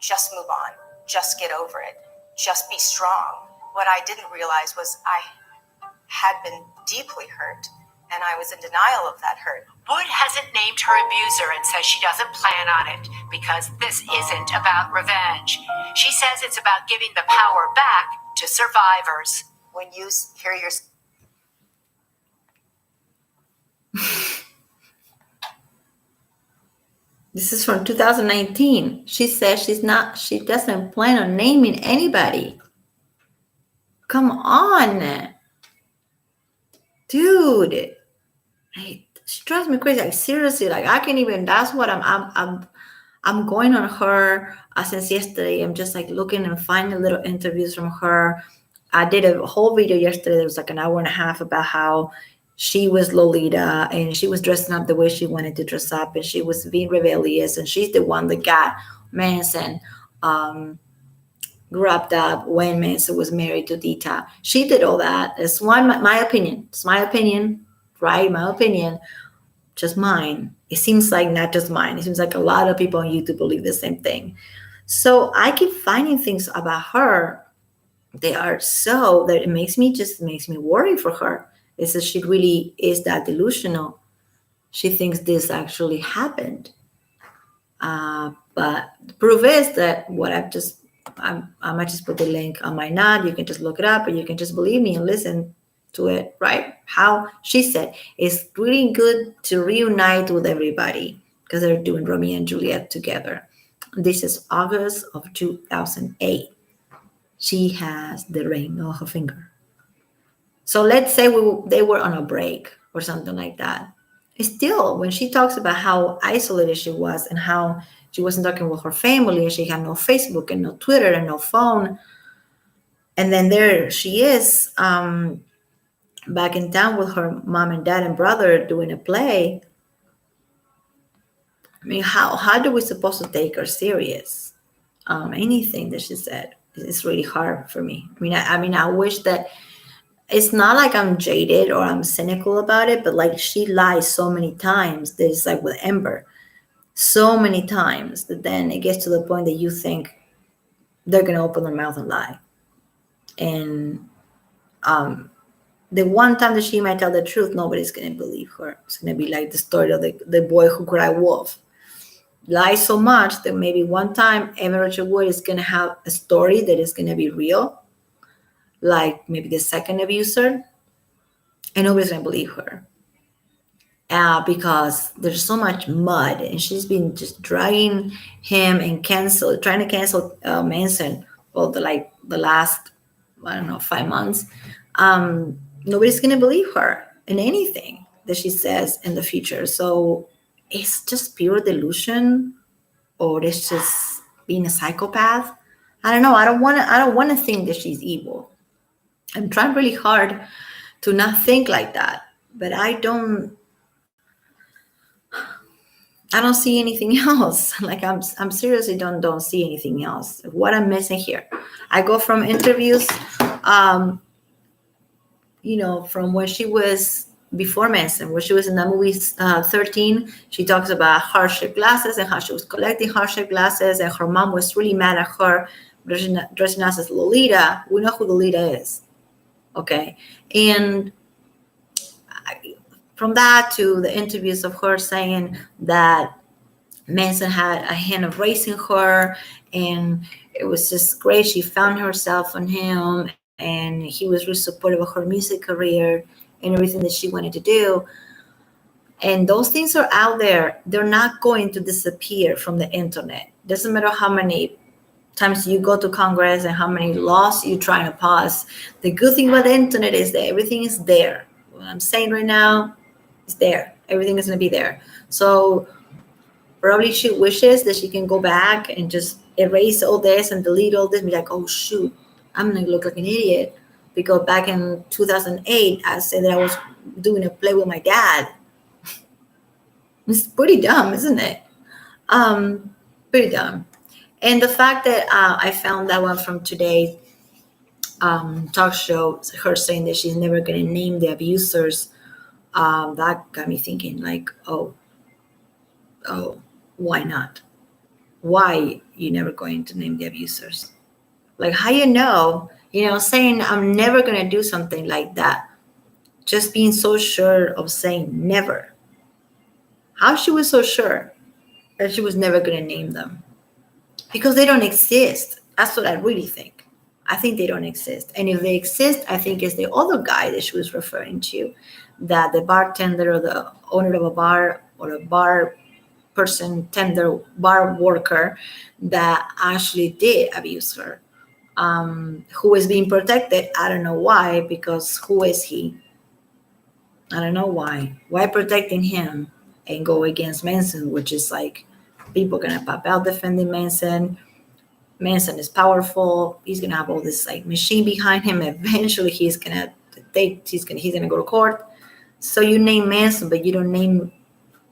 [SPEAKER 2] Just move on. Just get over it. Just be strong. What I didn't realize was I had been deeply hurt, and I was in denial of that hurt.
[SPEAKER 3] Wood hasn't named her abuser and says she doesn't plan on it because this isn't about revenge. She says it's about giving the power back to survivors.
[SPEAKER 2] When you hear your
[SPEAKER 1] This is from 2019. She says she doesn't plan on naming anybody. Come on. Dude. She drives me crazy. Like, seriously, like, I can't even, that's what I'm going on her since yesterday. I'm just like looking and finding little interviews from her. I did a whole video yesterday. There was like an hour and a half about how she was Lolita and she was dressing up the way she wanted to dress up and she was being rebellious and she's the one that got Manson grabbed up when Manson was married to Dita. She did all that. It's my opinion. It's my opinion, right? My opinion, just mine. It seems like not just mine. It seems like a lot of people on YouTube believe the same thing. So I keep finding things about her. They are so that it makes me worry for her. Is that she really is that delusional? She thinks this actually happened. But the proof is that what I might just put the link on my nod. You can just look it up, or you can just believe me and listen to it, right? How she said it's really good to reunite with everybody because they're doing Romeo and Juliet together. This is August of 2008. She has the ring on her finger. So let's say they were on a break or something like that. Still, when she talks about how isolated she was and how she wasn't talking with her family and she had no Facebook and no Twitter and no phone, and then there she is back in town with her mom and dad and brother doing a play. I mean, how do we supposed to take her serious? Anything that she said is really hard for me. I mean, I wish that. It's not like I'm jaded or I'm cynical about it, but like she lies so many times. There's like with Amber, so many times that then it gets to the point that you think they're going to open their mouth and lie. And the one time that she might tell the truth, nobody's going to believe her. It's going to be like the story of the boy who cried wolf. Lies so much that maybe one time Amber Wood is going to have a story that is going to be real. Like maybe the second abuser, and nobody's gonna believe her because there's so much mud, and she's been just dragging him and trying to cancel Manson for the last 5 months. Nobody's gonna believe her in anything that she says in the future. So it's just pure delusion, or it's just being a psychopath. I don't know. I don't want to think that she's evil. I'm trying really hard to not think like that, but I don't see anything else. Like I'm seriously don't see anything else. What I'm missing here. I go from interviews, from when she was before Manson, where she was in that movie 13. She talks about heart-shaped glasses and how she was collecting heart-shaped glasses, and her mom was really mad at her dressing us as Lolita. We know who Lolita is. Okay. And from that to the interviews of her saying that Manson had a hand of raising her and it was just great. She found herself on him and he was really supportive of her music career and everything that she wanted to do. And those things are out there. They're not going to disappear from the internet. Doesn't matter how many times you go to Congress and how many laws you're trying to pass. The good thing about the internet is that everything is there. What I'm saying right now is there. Everything is going to be there. So Probably she wishes that she can go back and just erase all this and delete all this and be like, oh shoot, I'm gonna look like an idiot because back in 2008 I said that I was doing a play with my dad. It's pretty dumb, isn't it? Pretty dumb. And the fact that I found that one from today's talk show, her saying that she's never going to name the abusers, that got me thinking, like, oh, why not? Why you never going to name the abusers? Like, how saying I'm never going to do something like that, just being so sure of saying never. How she was so sure that she was never going to name them? Because they don't exist. That's what I really think. I think they don't exist. And if they exist, I think it's the other guy that she was referring to, that the bartender or the owner of a bar or a bar person, tender, bar worker that actually did abuse her, who is being protected. I don't know why, because who is he? I don't know why. Why protecting him and go against Manson, which is like people gonna pop out defending Manson. Manson is powerful. He's gonna have all this like machine behind him. Eventually, he's gonna go to court. So you name Manson, but you don't name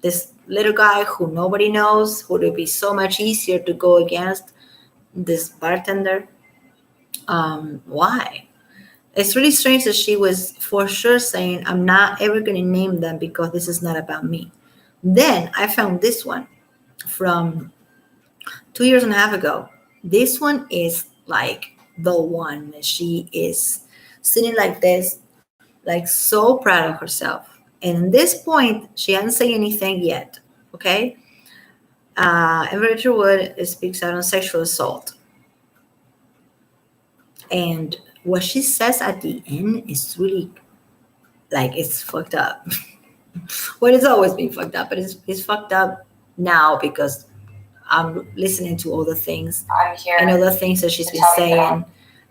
[SPEAKER 1] this little guy who nobody knows, who would be so much easier to go against this bartender. Why? It's really strange that she was for sure saying, I'm not ever going to name them because this is not about me. Then I found this one from 2 years and a half ago. This one is like the one. She is sitting like this, like so proud of herself. And at this point, she hasn't said anything yet. Okay? Everett Wood speaks out on sexual assault. And what she says at the end is really like it's fucked up. Well, it's always been fucked up, but it's fucked up now because I'm listening to all the things
[SPEAKER 2] I'm here
[SPEAKER 1] and other things that she's
[SPEAKER 2] to
[SPEAKER 1] been
[SPEAKER 2] tell you
[SPEAKER 1] saying,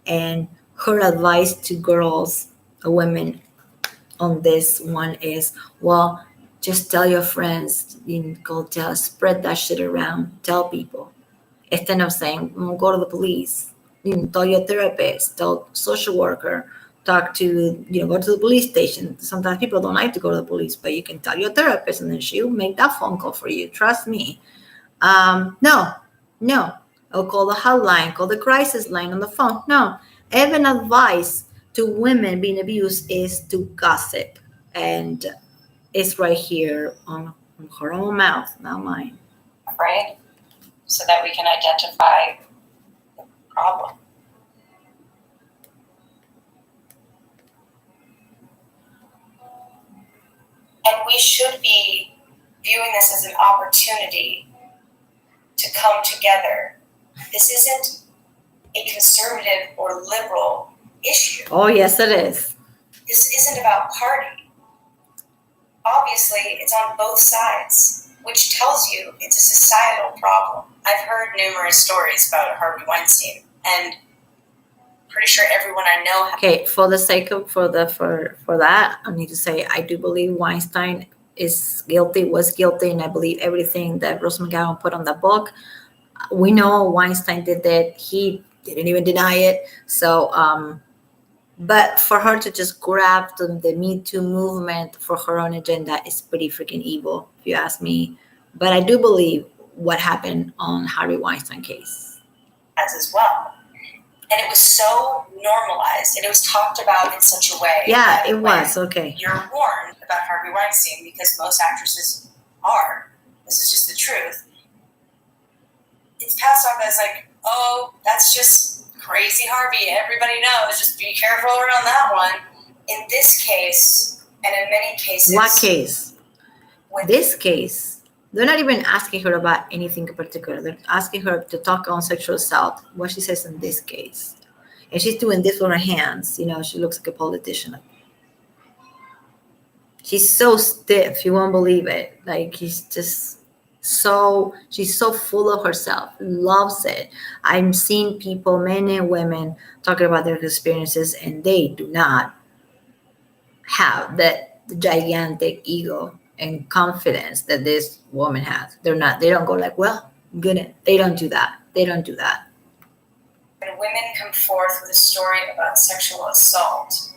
[SPEAKER 1] and her advice to girls, women, on this one is, well, just tell your friends, spread that shit around, tell people, instead of saying, go to the police, tell your therapist, tell social worker, talk to, go to the police station. Sometimes people don't like to go to the police, but you can tell your therapist and then she'll make that phone call for you. Trust me. No. I'll call the hotline, call the crisis line on the phone. No. Even advice to women being abused is to gossip. And it's right here on her own mouth, not mine.
[SPEAKER 2] right? So that we can identify the problem. And we should be viewing this as an opportunity to come together. This isn't a conservative or liberal issue.
[SPEAKER 1] Oh, yes, it is.
[SPEAKER 2] This isn't about party. Obviously, it's on both sides, which tells you it's a societal problem. I've heard numerous stories about Harvey Weinstein, and pretty sure everyone I know.
[SPEAKER 1] Okay, for the sake of for that, I need to say I do believe Weinstein was guilty, and I believe everything that Rose McGowan put on the book. We know Weinstein did that. He didn't even deny it. So, but for her to just grab the Me Too movement for her own agenda is pretty freaking evil, if you ask me. But I do believe what happened on Harvey Weinstein case.
[SPEAKER 2] As well. And it was so normalized, and it was talked about in such a way.
[SPEAKER 1] Yeah, it was. Okay.
[SPEAKER 2] You're warned about Harvey Weinstein because most actresses are. This is just the truth. It's passed off as like, oh, that's just crazy Harvey. Everybody knows. Just be careful around that one. In this case, and in many cases.
[SPEAKER 1] What case? This case, they're not even asking her about anything in particular. They're asking her to talk on sexual assault, what she says in this case. And she's doing this with her hands. She looks like a politician. She's so stiff. You won't believe it. Like, she's so full of herself, loves it. I'm seeing people, men and women, talking about their experiences, and they do not have that gigantic ego and confidence that this woman has. They don't go like, well, I'm gonna, they don't do that. They don't do that.
[SPEAKER 2] When women come forth with a story about sexual assault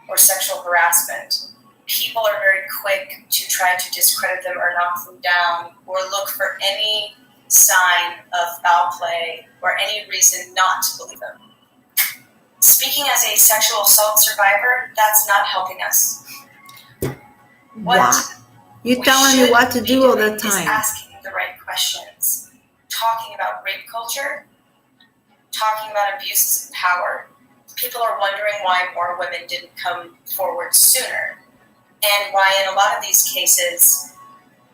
[SPEAKER 2] or sexual harassment, people are very quick to try to discredit them or knock them down or look for any sign of foul play or any reason not to believe them. Speaking as a sexual assault survivor, that's not helping us.
[SPEAKER 1] Wow. You're telling me what to do all the
[SPEAKER 2] Is
[SPEAKER 1] time.
[SPEAKER 2] asking the right questions, talking about rape culture, talking about abuses of power. People are wondering why more women didn't come forward sooner, and why in a lot of these cases,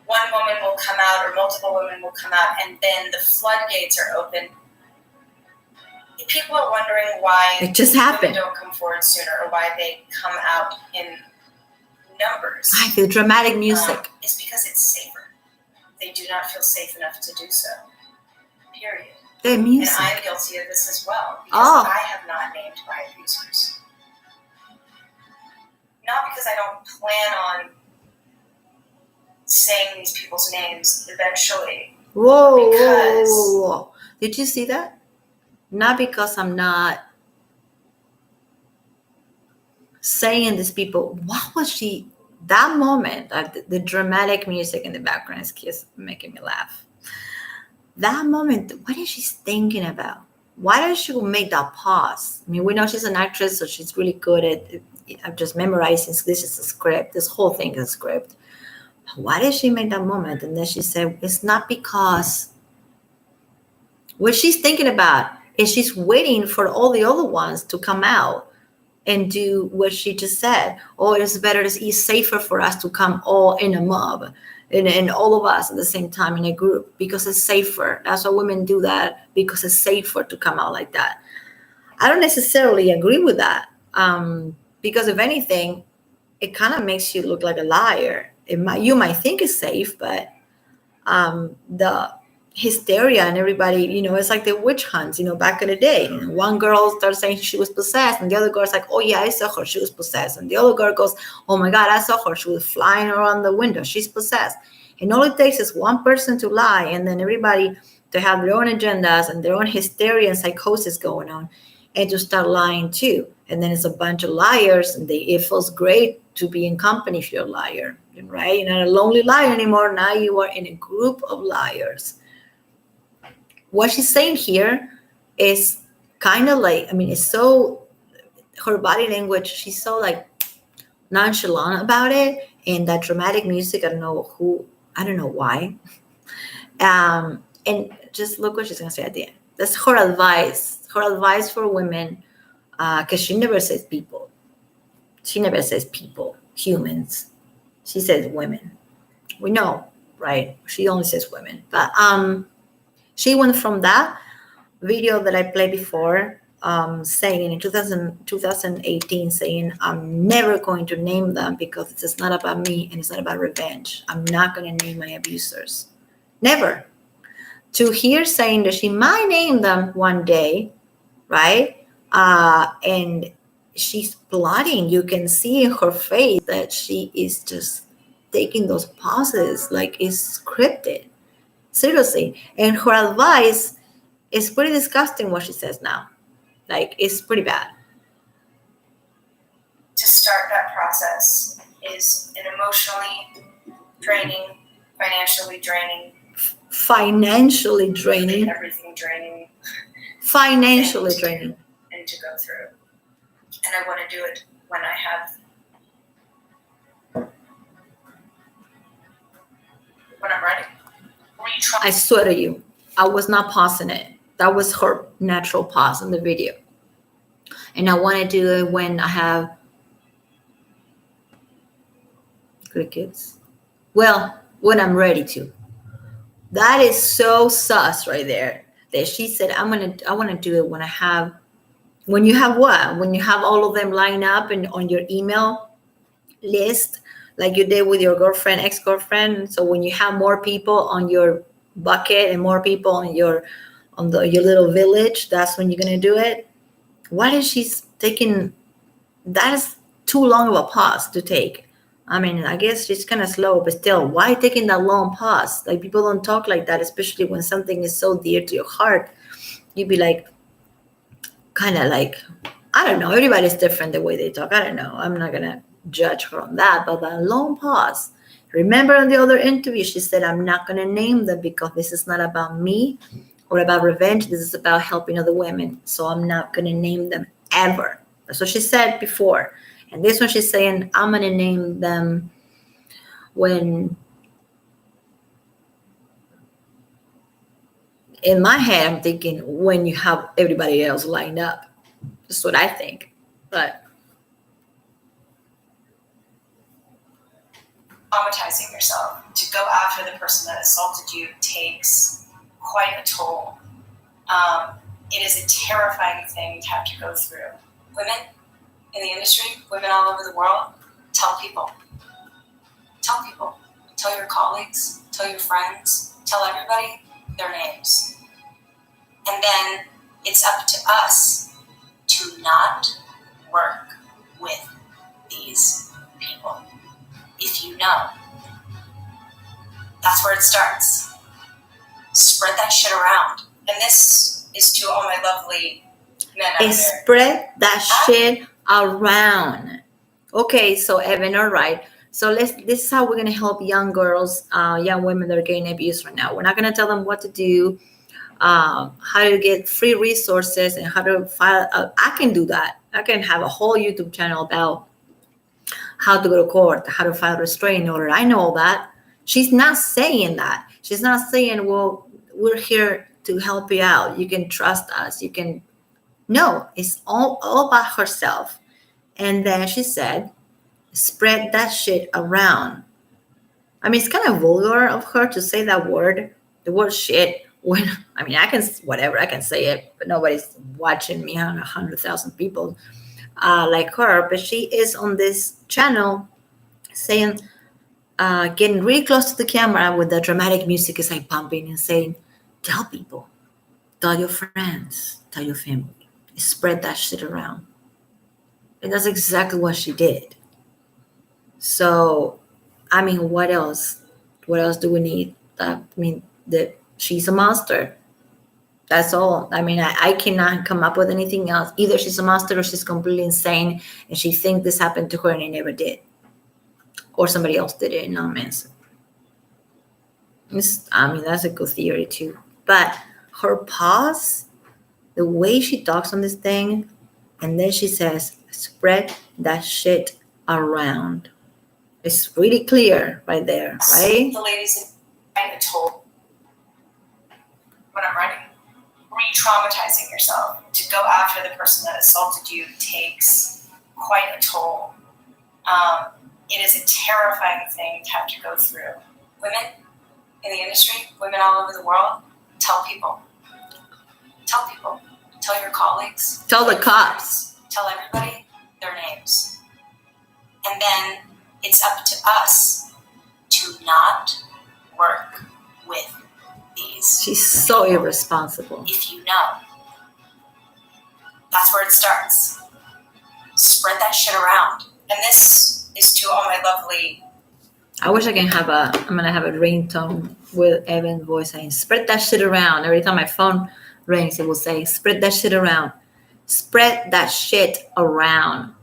[SPEAKER 2] one woman will come out or multiple women will come out, and then the floodgates are open. People are wondering why
[SPEAKER 1] It just happened.
[SPEAKER 2] women don't come forward sooner, or why they come out in numbers.
[SPEAKER 1] I feel dramatic music.
[SPEAKER 2] It's because it's safer. They do not feel safe enough to do so. Period.
[SPEAKER 1] The music.
[SPEAKER 2] And I am guilty of this as well, because I have not named my abusers. Not because I don't plan on saying these people's names eventually.
[SPEAKER 1] Whoa,
[SPEAKER 2] Because-
[SPEAKER 1] whoa. Did you see that? Not because I'm not saying these people. What was she? That moment, the dramatic music in the background is just making me laugh. That moment, what is she thinking about? Why does she make that pause? I mean, we know she's an actress, so she's really good at just memorizing. So this is a script. This whole thing is a script. Why did she make that moment? And then she said, it's not because what she's thinking about is she's waiting for all the other ones to come out and do what she just said. Oh, it's better, it's safer for us to come all in a mob and all of us at the same time in a group because it's safer. That's why women do that, because it's safer to come out like that. I don't necessarily agree with that, because if anything, it kind of makes you look like a liar. You might think it's safe, but the hysteria and everybody, it's like the witch hunts, back in the day. One girl starts saying she was possessed, and the other girl's like, oh yeah, I saw her, she was possessed. And the other girl goes, oh my God, I saw her, she was flying around the window, she's possessed. And all it takes is one person to lie, and then everybody to have their own agendas and their own hysteria and psychosis going on, and to start lying too. And then it's a bunch of liars, and it feels great to be in company if you're a liar, right? You're not a lonely liar anymore. Now you are in a group of liars. What she's saying here is kind of like, it's so, her body language, she's so like nonchalant about it. And that dramatic music, I don't know why. And just look what she's going to say at the end. That's her advice for women, because she never says people. She never says people, humans. She says women. We know, right? She only says women. But she went from that video that I played before, saying in 2018, saying, I'm never going to name them because it's not about me and it's not about revenge. I'm not going to name my abusers. Never. To hear saying that she might name them one day, right? And she's plotting. You can see in her face that she is just taking those pauses like it's scripted. Seriously. And her advice is pretty disgusting what she says now. Like, it's pretty bad.
[SPEAKER 2] To start that process is an emotionally draining, financially draining, everything draining.
[SPEAKER 1] Financially draining.
[SPEAKER 2] And to go through. And I want to do it when I have, when I'm ready.
[SPEAKER 1] I swear to you, I was not pausing it. That was her natural pause in the video. And I want to do it when I have crickets. Well, when I'm ready to. That is so sus right there. That she said, I want to do it when you have what? When you have all of them lined up and on your email list, like you did with your girlfriend, ex-girlfriend. So when you have more people on your bucket and more people on your little village, that's when you're gonna do it. What is she taking? That is too long of a pause to take. I mean, I guess she's kind of slow, but still, why taking that long pause? Like, people don't talk like that, especially when something is so dear to your heart. You'd be like, kind of like, I don't know. Everybody's different the way they talk. I don't know. I'm not going to judge her on that, but that long pause. Remember in the other interview, she said, I'm not going to name them because this is not about me or about revenge. This is about helping other women. So I'm not going to name them ever. That's what she said before. And this one, she's saying, I'm going to name them when, in my head, I'm thinking when you have everybody else lined up. That's what I think. But
[SPEAKER 2] traumatizing yourself to go after the person that assaulted you takes quite a toll. It is a terrifying thing to have to go through. Women in the industry, women all over the world, tell people. Tell people. Tell your colleagues, tell your friends, tell everybody their names. And then it's up to us to not work with these people. If you know, that's where it starts. Spread that shit around. And this is to all my lovely men out there.
[SPEAKER 1] Spread that shit around. Okay, so Evan, all right. So this is how we're gonna help young girls, young women that are getting abused right now. We're not gonna tell them what to do, how to get free resources, and how to file. I can do that. I can have a whole YouTube channel about how to go to court, how to file a restraining order. I know all that. She's not saying that. She's not saying, well, we're here to help you out. You can trust us. You can. No, it's all about herself. And then she said, spread that shit around. I mean, it's kind of vulgar of her to say that word, the word shit. When, I mean, I can, whatever, I can say it, but nobody's watching me on 100,000 people like her. But she is on this channel saying, getting really close to the camera with the dramatic music is like pumping and saying, tell people, tell your friends, tell your family, spread that shit around. And that's exactly what she did. So, I mean, what else? What else do we need? I mean, she's a monster. That's all. I mean, I cannot come up with anything else. Either she's a monster or she's completely insane and she thinks this happened to her and it never did. Or somebody else did it, not Manson. I mean, that's a good theory too. But her pause, the way she talks on this thing, and then she says, spread that shit around. It's really clear right there, right?
[SPEAKER 2] The ladies in told when I'm writing, re-traumatizing yourself to go after the person that assaulted you takes quite a toll. It is a terrifying thing to have to go through. Women in the industry, women all over the world, tell people. Tell people. Tell your colleagues.
[SPEAKER 1] Tell the cops.
[SPEAKER 2] Tell everybody their names. And then it's up to us to not work with these.
[SPEAKER 1] She's so irresponsible.
[SPEAKER 2] If you know, that's where it starts. Spread that shit around. And this is to all my lovely.
[SPEAKER 1] I wish I can have I'm going to have a ringtone with Evan's voice saying, spread that shit around. Every time my phone rings, it will say, spread that shit around. Spread that shit around.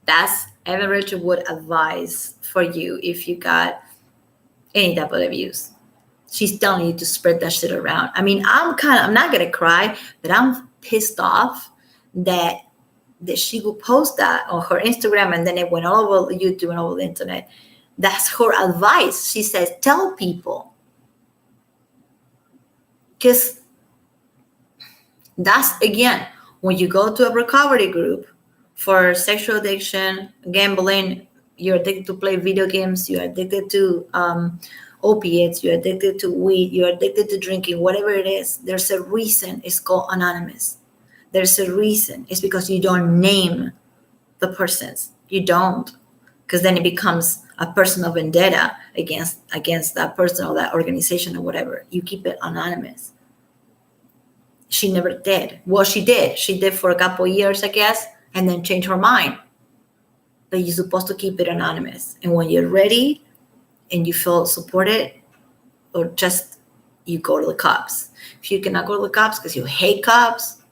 [SPEAKER 1] That's Evan Richard Wood advice for you if you got any type of abuse. She's telling you to spread that shit around. I mean, I'm not going to cry, but I'm pissed off that she would post that on her Instagram and then it went all over YouTube and all over the internet. That's her advice. She says, tell people. Because that's, again, when you go to a recovery group for sexual addiction, gambling, you're addicted to play video games, you're addicted to opiates, you're addicted to weed, you're addicted to drinking, whatever it is, there's a reason it's called anonymous. There's a reason. It's because you don't name the persons. You don't. Because then it becomes a personal vendetta against that person or that organization or whatever. You keep it anonymous. She never did. Well, she did. She did for a couple of years, I guess, and then changed her mind. but you're supposed to keep it anonymous. And when you're ready and you feel supported, or just you go to the cops. If you cannot go to the cops because you hate cops,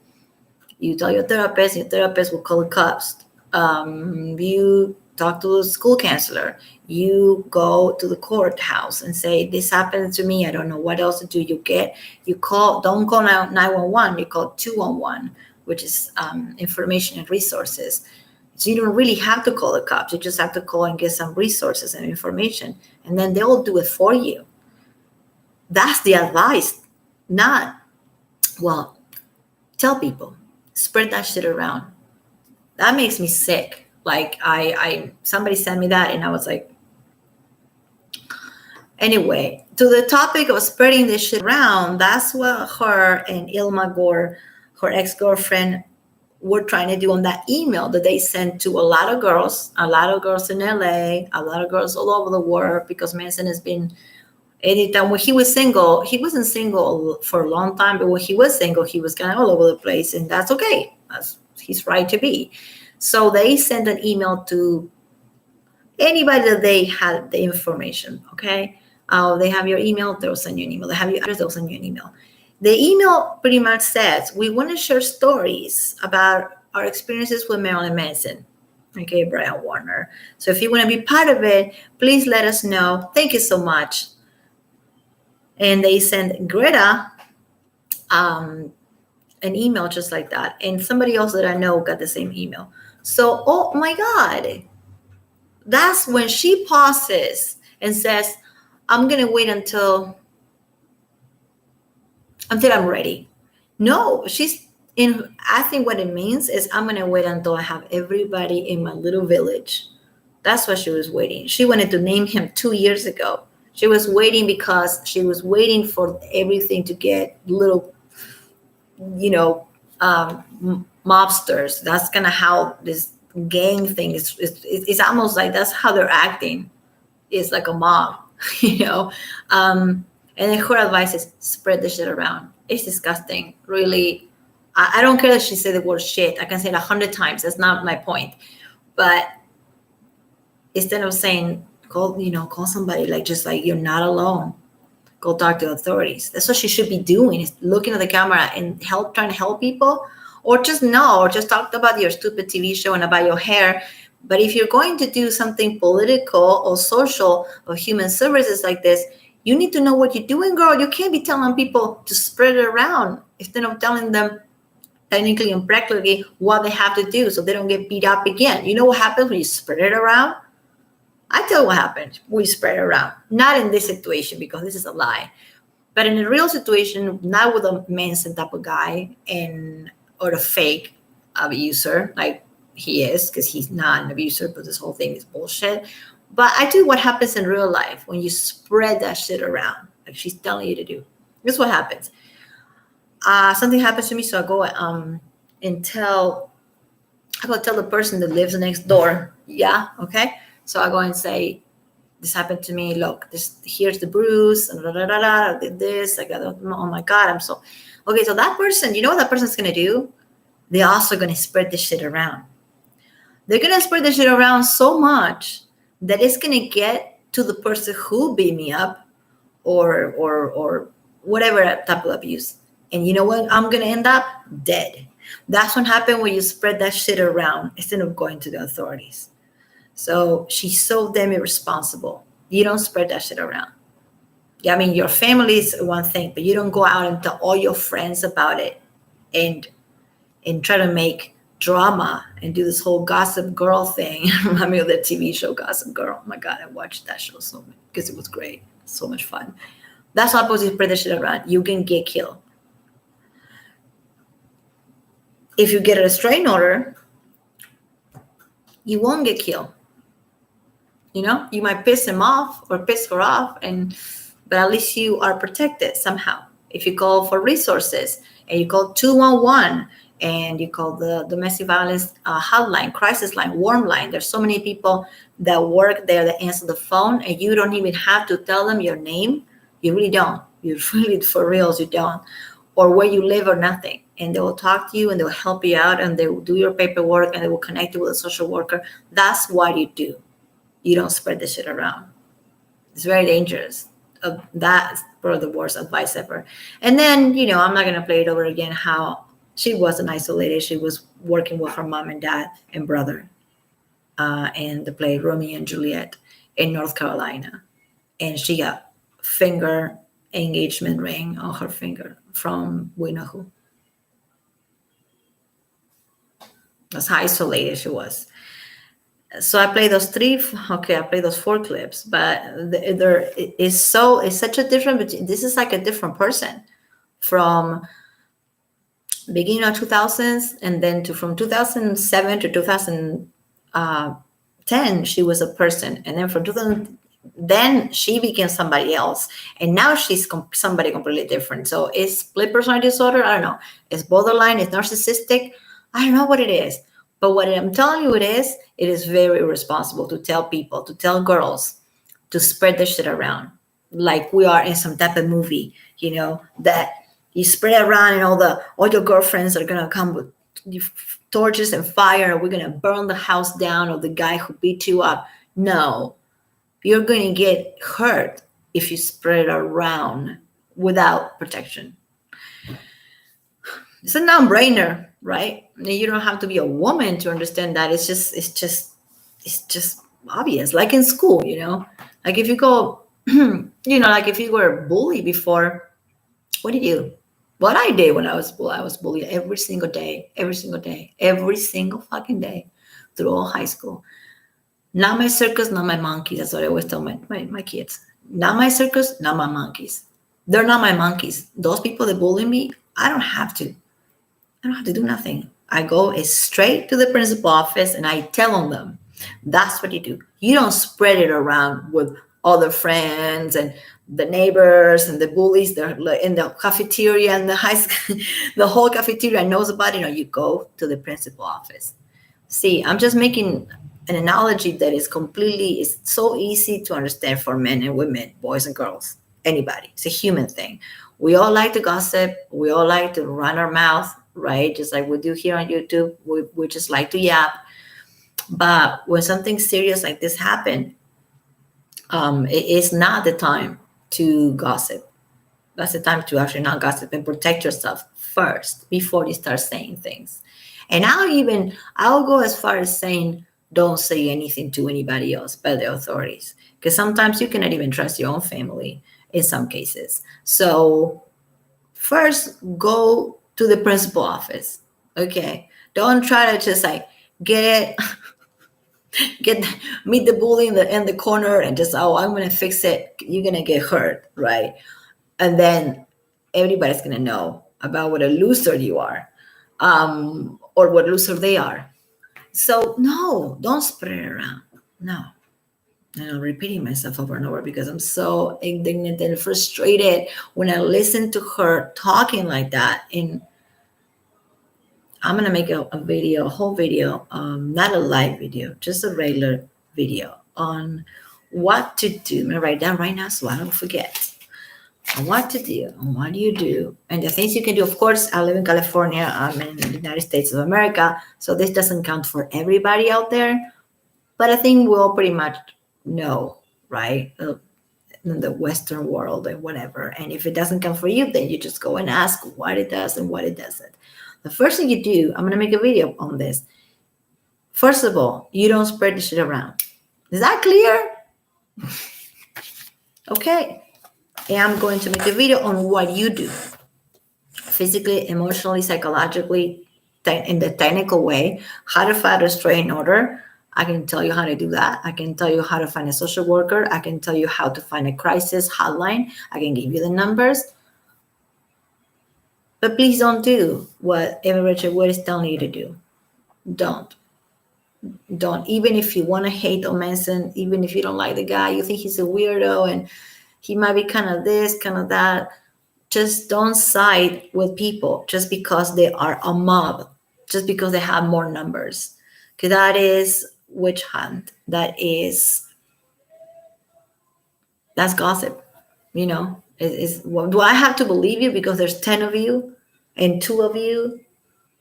[SPEAKER 1] you tell your therapist will call the cops. You talk to the school counselor. You go to the courthouse and say, this happened to me. I don't know what else to do. You call, don't call 911, you call 211, which is information and resources. So you don't really have to call the cops. You just have to call and get some resources and information, and then they'll do it for you. That's the advice. Not, well, tell people, spread that shit around. That makes me sick. Like I somebody sent me that and I was like, anyway, to the topic of spreading this shit around, that's what her and Ilma Gore, her ex-girlfriend, were trying to do on that email that they sent to a lot of girls in LA, a lot of girls all over the world, because Manson has been, anytime when he was single, he wasn't single for a long time, but when he was single, he was kind of all over the place, and that's okay. That's his right to be. So they sent an email to anybody that they had the information, okay? They have your email, they'll send you an email. They have your address, they'll send you an email. The email pretty much says, we want to share stories about our experiences with Marilyn Manson, okay, Brian Warner. So if you want to be part of it, please let us know. Thank you so much. And they sent Greta an email just like that. And somebody else that I know got the same email. So, oh my God, that's when she pauses and says, I'm going to wait until I'm ready. No, I think what it means is I'm going to wait until I have everybody in my little village. That's what she was waiting. She wanted to name him 2 years ago. She was waiting because she was waiting for everything to get little, mobsters. That's kind of how this gang thing is. It's almost like that's how they're acting. It's like a mob, And then her advice is spread the shit around. It's disgusting, really. I don't care that she said the word shit. I can say it 100 times. That's not my point. But instead of saying, call somebody, just like you're not alone. Go talk to authorities. That's what she should be doing, is looking at the camera and trying to help people, or just talk about your stupid TV show and about your hair. But if you're going to do something political or social or human services like this, you need to know what you're doing, girl. You can't be telling people to spread it around instead of telling them technically and practically what they have to do so they don't get beat up again. You know what happens when you spread it around? I tell you what happened. We spread it around. Not in this situation, because this is a lie. But in a real situation, not with a Manson type of guy or a fake abuser like he is, because he's not an abuser, but this whole thing is bullshit. But I do what happens in real life when you spread that shit around, like she's telling you to do. This is what happens. Something happens to me, so I go and tell the person that lives next door. Yeah, okay. So I go and say, this happened to me. Look, here's the bruise. And I did this. Oh my God, I'm so... Okay, so that person, you know what that person's going to do? They're also going to spread this shit around. They're going to spread this shit around so much that it's going to get to the person who beat me up or whatever type of abuse. And you know what? I'm going to end up dead. That's what happened when you spread that shit around instead of going to the authorities. So she's so damn irresponsible. You don't spread that shit around. Yeah, I mean, your family is one thing, but you don't go out and tell all your friends about it and try to make drama and do this whole Gossip Girl thing. Remind me of the TV show Gossip Girl. Oh my God, I watched that show so much because it was great. So much fun. That's not supposed to spread that shit around. You can get killed. If you get a restraining order, you won't get killed. You might piss him off or piss her off, but at least you are protected somehow. If you call for resources and you call 211 and you call the domestic violence hotline, crisis line, warm line, there's so many people that work there that answer the phone, and you don't even have to tell them your name. You really don't. You really, for reals, you don't. Or where you live or nothing. and they will talk to you and they will help you out and they will do your paperwork and they will connect you with a social worker. That's what you do. You don't spread the shit around. It's very dangerous. That's probably the worst advice ever. And then, I'm not going to play it over again how she wasn't isolated. She was working with her mom and dad and brother in the play Romeo and Juliet in North Carolina. And she got finger engagement ring on her finger from we know who. That's how isolated she was. So I play those I play those 4 clips, but there is it's such a different, this is like a different person from beginning of 2000s and then from 2007 to 2010, she was a person. And then from 2000, then she became somebody else. And now she's somebody completely different. So it's split personality disorder. I don't know. It's borderline, it's narcissistic. I don't know what it is. But what I'm telling you it is very irresponsible to tell people, to tell girls to spread this shit around. Like we are in some type of movie, that you spread it around and all your girlfriends are gonna come with torches and fire and we're gonna burn the house down of the guy who beat you up. No, you're gonna get hurt if you spread it around without protection. It's a non-brainer, right? You don't have to be a woman to understand that. It's just obvious. Like in school, like if you go, like if you were bullied before, what I did when I was bullied every single day, every single fucking day through all high school. Not my circus, not my monkeys. That's what I always tell my kids. Not my circus, not my monkeys. They're not my monkeys. Those people that bully me, I don't have to do nothing. I go straight to the principal office and I tell them, that's what you do. You don't spread it around with other friends and the neighbors and the bullies. They're in the cafeteria and the high school, the whole cafeteria knows about it. You go to the principal office. See, I'm just making an analogy that is so easy to understand for men and women, boys and girls, anybody. It's a human thing. We all like to gossip. We all like to run our mouth, right? Just like we do here on YouTube. We just like to yap. But when something serious like this happened, it is not the time to gossip. That's the time to actually not gossip and protect yourself first before you start saying things. And I'll go as far as saying, don't say anything to anybody else but the authorities. Because sometimes you cannot even trust your own family in some cases. So first, go to the principal office. Okay. Don't try to just like meet the bully in the corner and just, I'm going to fix it. You're going to get hurt, right? And then everybody's going to know about what a loser you are, or what loser they are. So no, don't spread it around. No. And I'm repeating myself over and over because I'm so indignant and frustrated when I listen to her talking like that. And I'm going to make a whole video, not a live video, just a regular video on what to do. I'm going to write down right now so I don't forget. What to do and what do you do and the things you can do. Of course, I live in California. I'm in the United States of America, so this doesn't count for everybody out there, but I think we all pretty much know, right, in the Western world and whatever. And if it doesn't count for you, then you just go and ask what it does and what it doesn't. The first thing you do, I'm going to make a video on this. First of all, you don't spread the shit around. Is that clear? Okay. And I'm going to make a video on what you do physically, emotionally, psychologically, in the technical way, how to find a restraining order. I can tell you how to do that. I can tell you how to find a social worker. I can tell you how to find a crisis hotline. I can give you the numbers. But please don't do what Amy Richard Wood is telling you to do. Don't. Even if you want to hate on Manson, even if you don't like the guy, you think he's a weirdo and he might be kind of this, kind of that. Just don't side with people just because they are a mob, just because they have more numbers. Because that is witch hunt. That's gossip. Do I have to believe you because there's 10 of you? and two of you.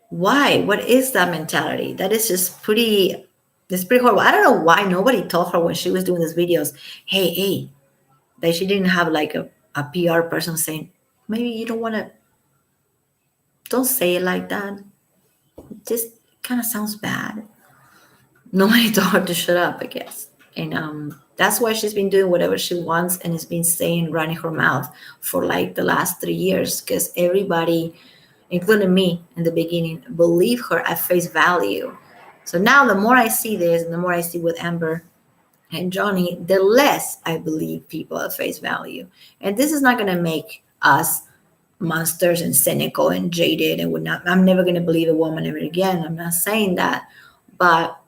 [SPEAKER 1] Why? What is that mentality? That is just pretty. It's pretty horrible. I don't know why nobody told her when she was doing these videos, hey, that she didn't have like a PR person saying, maybe you don't want to, don't say it like that. It just kind of sounds bad. Nobody told her to shut up, I guess. And that's why she's been doing whatever she wants and has been saying, running her mouth for like the last 3 years, because everybody, including me in the beginning, believe her at face value. So now the more I see this and the more I see with Amber and Johnny, the less I believe people at face value. And this is not going to make us monsters and cynical and jaded and would not. I'm never going to believe a woman ever again. I'm not saying that. But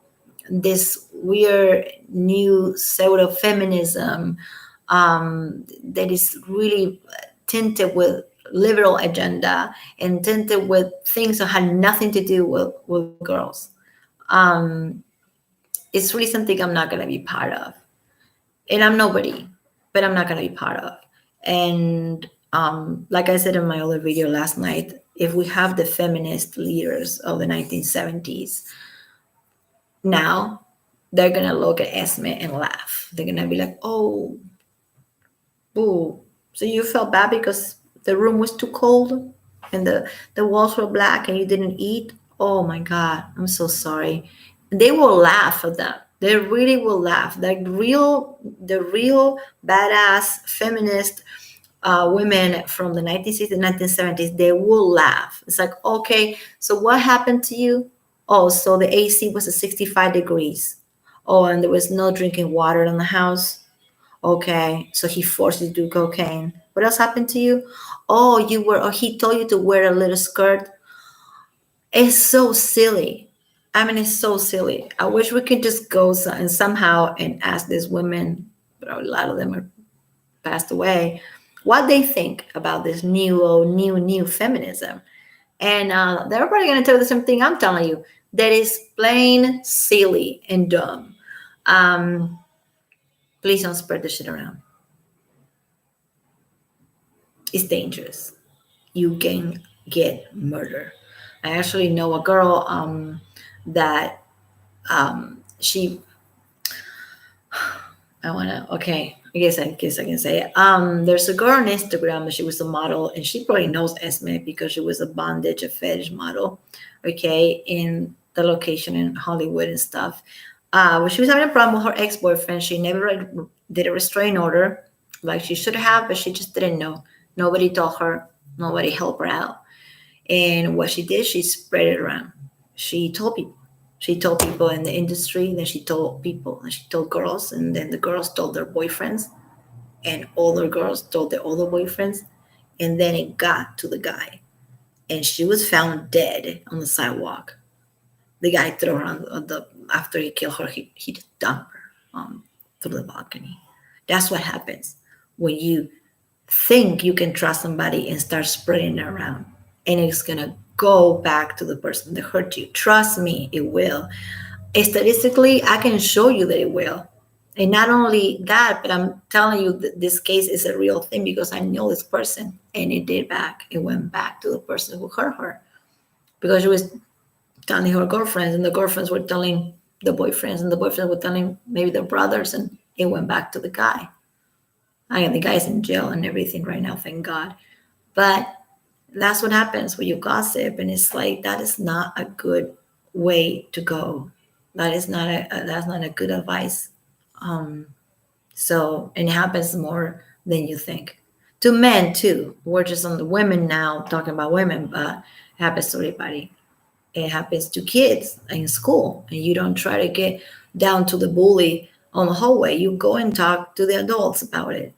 [SPEAKER 1] this weird new pseudo feminism that is really tinted with liberal agenda and tinted with things that had nothing to do with girls. It's really something I'm not going to be part of. And I'm nobody, but I'm not going to be part of. And like I said in my other video last night, if we have the feminist leaders of the 1970s, now they're going to look at Esme and laugh. They're going to be like, oh, boo. So you felt bad because the room was too cold and the walls were black and you didn't eat? Oh my God, I'm so sorry. They will laugh at them. They really will laugh. The real badass feminist women from the 1960s and 1970s, they will laugh. It's like, okay, so what happened to you? Oh, so the AC was at 65 degrees. Oh, and there was no drinking water in the house. Okay, so he forced you to do cocaine. What else happened to you? Oh, he told you to wear a little skirt. It's so silly. I mean, it's so silly. I wish we could just go and somehow and ask these women, but a lot of them are passed away, what they think about this new feminism. And they're probably going to tell you the same thing I'm telling you. That is plain silly and dumb. Please don't spread this shit around. It's dangerous. You can get murdered. I actually know a girl that she. I guess I can say it. There's a girl on Instagram that she was a model, and she probably knows Esme because she was a bondage, a fetish model, okay, in the location in Hollywood and stuff. When she was having a problem with her ex-boyfriend, she never did a restraining order like she should have, but she just didn't know. Nobody told her. Nobody helped her out. And what she did, she spread it around. She told people. She told people in the industry, then she told people, and she told girls, and then the girls told their boyfriends, and older girls told their older boyfriends, and then it got to the guy. And she was found dead on the sidewalk. The guy threw her after he killed her, he just dumped her through the balcony. That's what happens when you think you can trust somebody and start spreading it around. And it's going to go back to the person that hurt you. Trust me, it will. Statistically, I can show you that it will. And not only that, but I'm telling you that this case is a real thing because I know this person. And it went back to the person who hurt her. Because she was telling her girlfriends, and the girlfriends were telling the boyfriends, and the boyfriends were telling maybe their brothers, and it went back to the guy. I mean, the guy's in jail and everything right now, thank God. But that's what happens when you gossip, and it's like that is not a good way to go. That's not a good advice. So, and it happens more than you think. To men too. We're just on the women now, talking about women, but it happens to everybody. It happens to kids in school, and you don't try to get down to the bully on the hallway. You go and talk to the adults about it.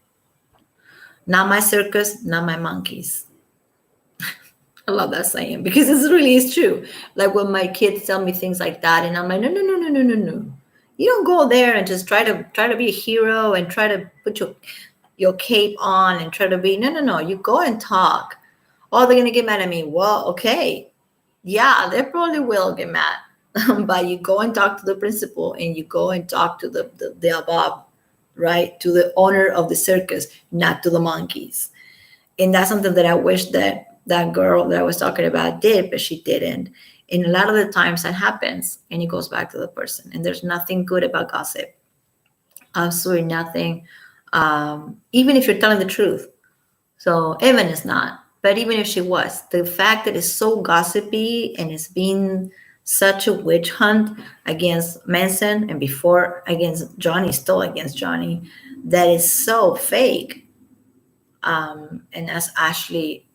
[SPEAKER 1] Not my circus, not my monkeys. I love that saying because it really is true. Like when my kids tell me things like that, and I'm like, no. You don't go there and just try to be a hero and try to put your cape on and try to be no. You go and talk. Oh, they're gonna get mad at me. Well, okay. Yeah, they probably will get mad. But you go and talk to the principal and you go and talk to the above, right? To the owner of the circus, not to the monkeys. And that's something that I wish that that girl that I was talking about did, but she didn't. And a lot of the times that happens, and it goes back to the person. And there's nothing good about gossip. Absolutely nothing. Even if you're telling the truth. So Evan is not. But even if she was, the fact that it's so gossipy and it's been such a witch hunt against Manson and before against Johnny, still against Johnny, that is so fake. And as Ashley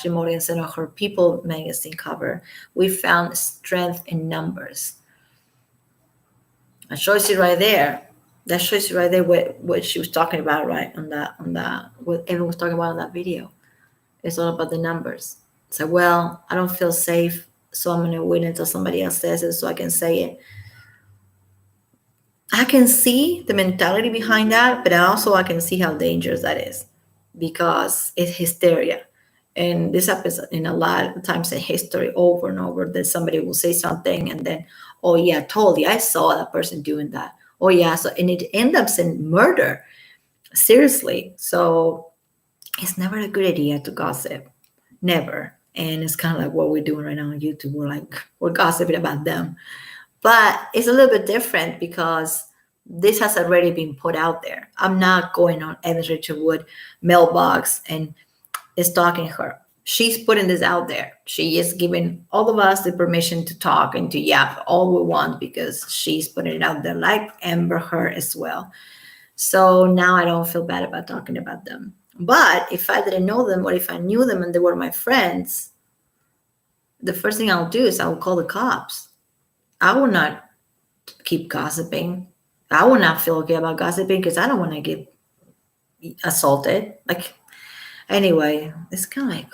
[SPEAKER 1] Morgan said on her People magazine cover, we found strength in numbers. That shows you right there. That shows you right there what she was talking about, right? On that what Evan was talking about in that video. It's all about the numbers. So, well, I don't feel safe, so I'm gonna wait until somebody else says it so I can say it. I can see the mentality behind that, but also I can see how dangerous that is because it's hysteria. And this happens in a lot of times in history over and over that somebody will say something and then, oh yeah, totally, I saw that person doing that. Oh yeah, so and it ends up in murder. Seriously. So it's never a good idea to gossip. Never. And it's kind of like what we're doing right now on YouTube. We're gossiping about them. But it's a little bit different because this has already been put out there. I'm not going on Evans Richard Wood mailbox and stalking her. She's putting this out there. She is giving all of us the permission to talk and to yap all we want because she's putting it out there, like Amber Heard as well. So now I don't feel bad about talking about them. But if I didn't know them or if I knew them and they were my friends, the first thing I'll do is I will call the cops. I will not keep gossiping. I will not feel okay about gossiping because I don't want to get assaulted. Like, anyway, it's kind of like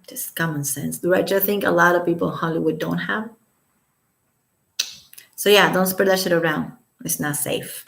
[SPEAKER 1] just common sense, which I think a lot of people in Hollywood don't have. So yeah, don't spread that shit around. It's not safe.